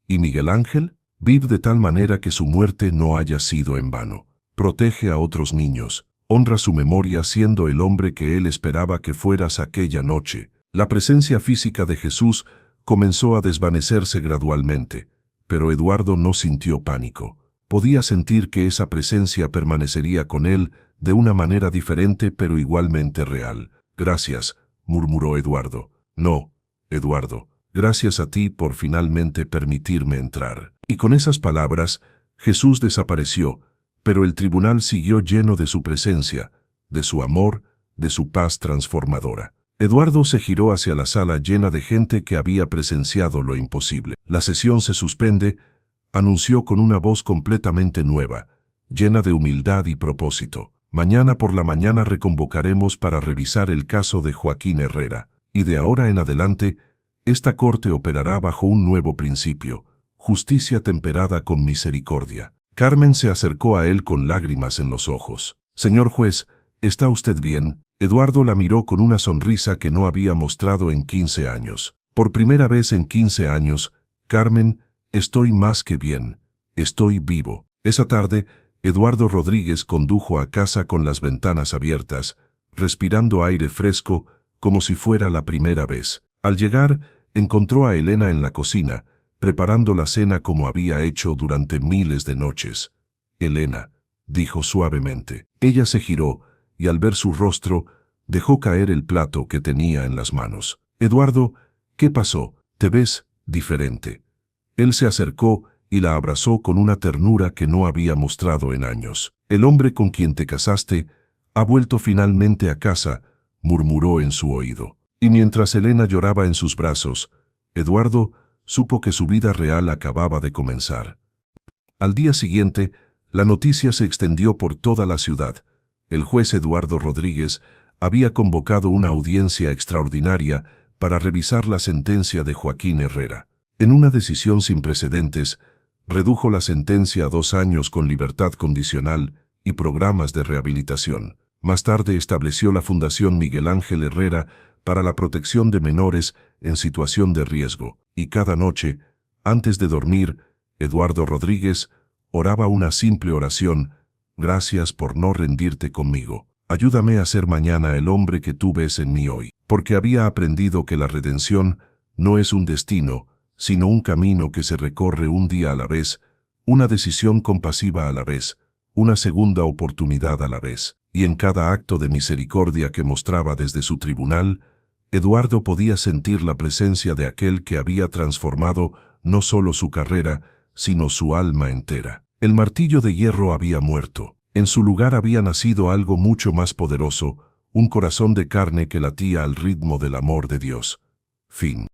Speaker 1: Y Miguel Ángel, vive de tal manera que su muerte no haya sido en vano. Protege a otros niños. Honra su memoria siendo el hombre que él esperaba que fueras aquella noche». La presencia física de Jesús comenzó a desvanecerse gradualmente, pero Eduardo no sintió pánico. Podía sentir que esa presencia permanecería con él de una manera diferente pero igualmente real. «Gracias», murmuró Eduardo. «No, Eduardo, gracias a ti por finalmente permitirme entrar». Y con esas palabras, Jesús desapareció, pero el tribunal siguió lleno de su presencia, de su amor, de su paz transformadora. Eduardo se giró hacia la sala llena de gente que había presenciado lo imposible. «La sesión se suspende», anunció con una voz completamente nueva, llena de humildad y propósito. «Mañana por la mañana reconvocaremos para revisar el caso de Joaquín Herrera, y de ahora en adelante, esta corte operará bajo un nuevo principio, justicia temperada con misericordia». Carmen se acercó a él con lágrimas en los ojos. «Señor juez, ¿está usted bien?». Eduardo la miró con una sonrisa que no había mostrado en 15 años. «Por primera vez en 15 años, Carmen, estoy más que bien. Estoy vivo». Esa tarde, Eduardo Rodríguez condujo a casa con las ventanas abiertas, respirando aire fresco como si fuera la primera vez. Al llegar, encontró a Elena en la cocina, preparando la cena como había hecho durante miles de noches. «Elena», dijo suavemente. Ella se giró, y al ver su rostro, dejó caer el plato que tenía en las manos. «Eduardo, ¿qué pasó? Te ves diferente». Él se acercó y la abrazó con una ternura que no había mostrado en años. «El hombre con quien te casaste ha vuelto finalmente a casa», murmuró en su oído. Y mientras Elena lloraba en sus brazos, Eduardo supo que su vida real acababa de comenzar. Al día siguiente, la noticia se extendió por toda la ciudad. El juez Eduardo Rodríguez había convocado una audiencia extraordinaria para revisar la sentencia de Joaquín Herrera. En una decisión sin precedentes, redujo la sentencia a 2 años con libertad condicional y programas de rehabilitación. Más tarde estableció la Fundación Miguel Ángel Herrera para la protección de menores en situación de riesgo, y cada noche, antes de dormir, Eduardo Rodríguez oraba una simple oración: «Gracias por no rendirte conmigo. Ayúdame a ser mañana el hombre que tú ves en mí hoy», porque había aprendido que la redención no es un destino, sino un camino que se recorre un día a la vez, una decisión compasiva a la vez, una segunda oportunidad a la vez. Y en cada acto de misericordia que mostraba desde su tribunal, Eduardo podía sentir la presencia de aquel que había transformado no solo su carrera, sino su alma entera. El martillo de hierro había muerto. En su lugar había nacido algo mucho más poderoso, un corazón de carne que latía al ritmo del amor de Dios. Fin.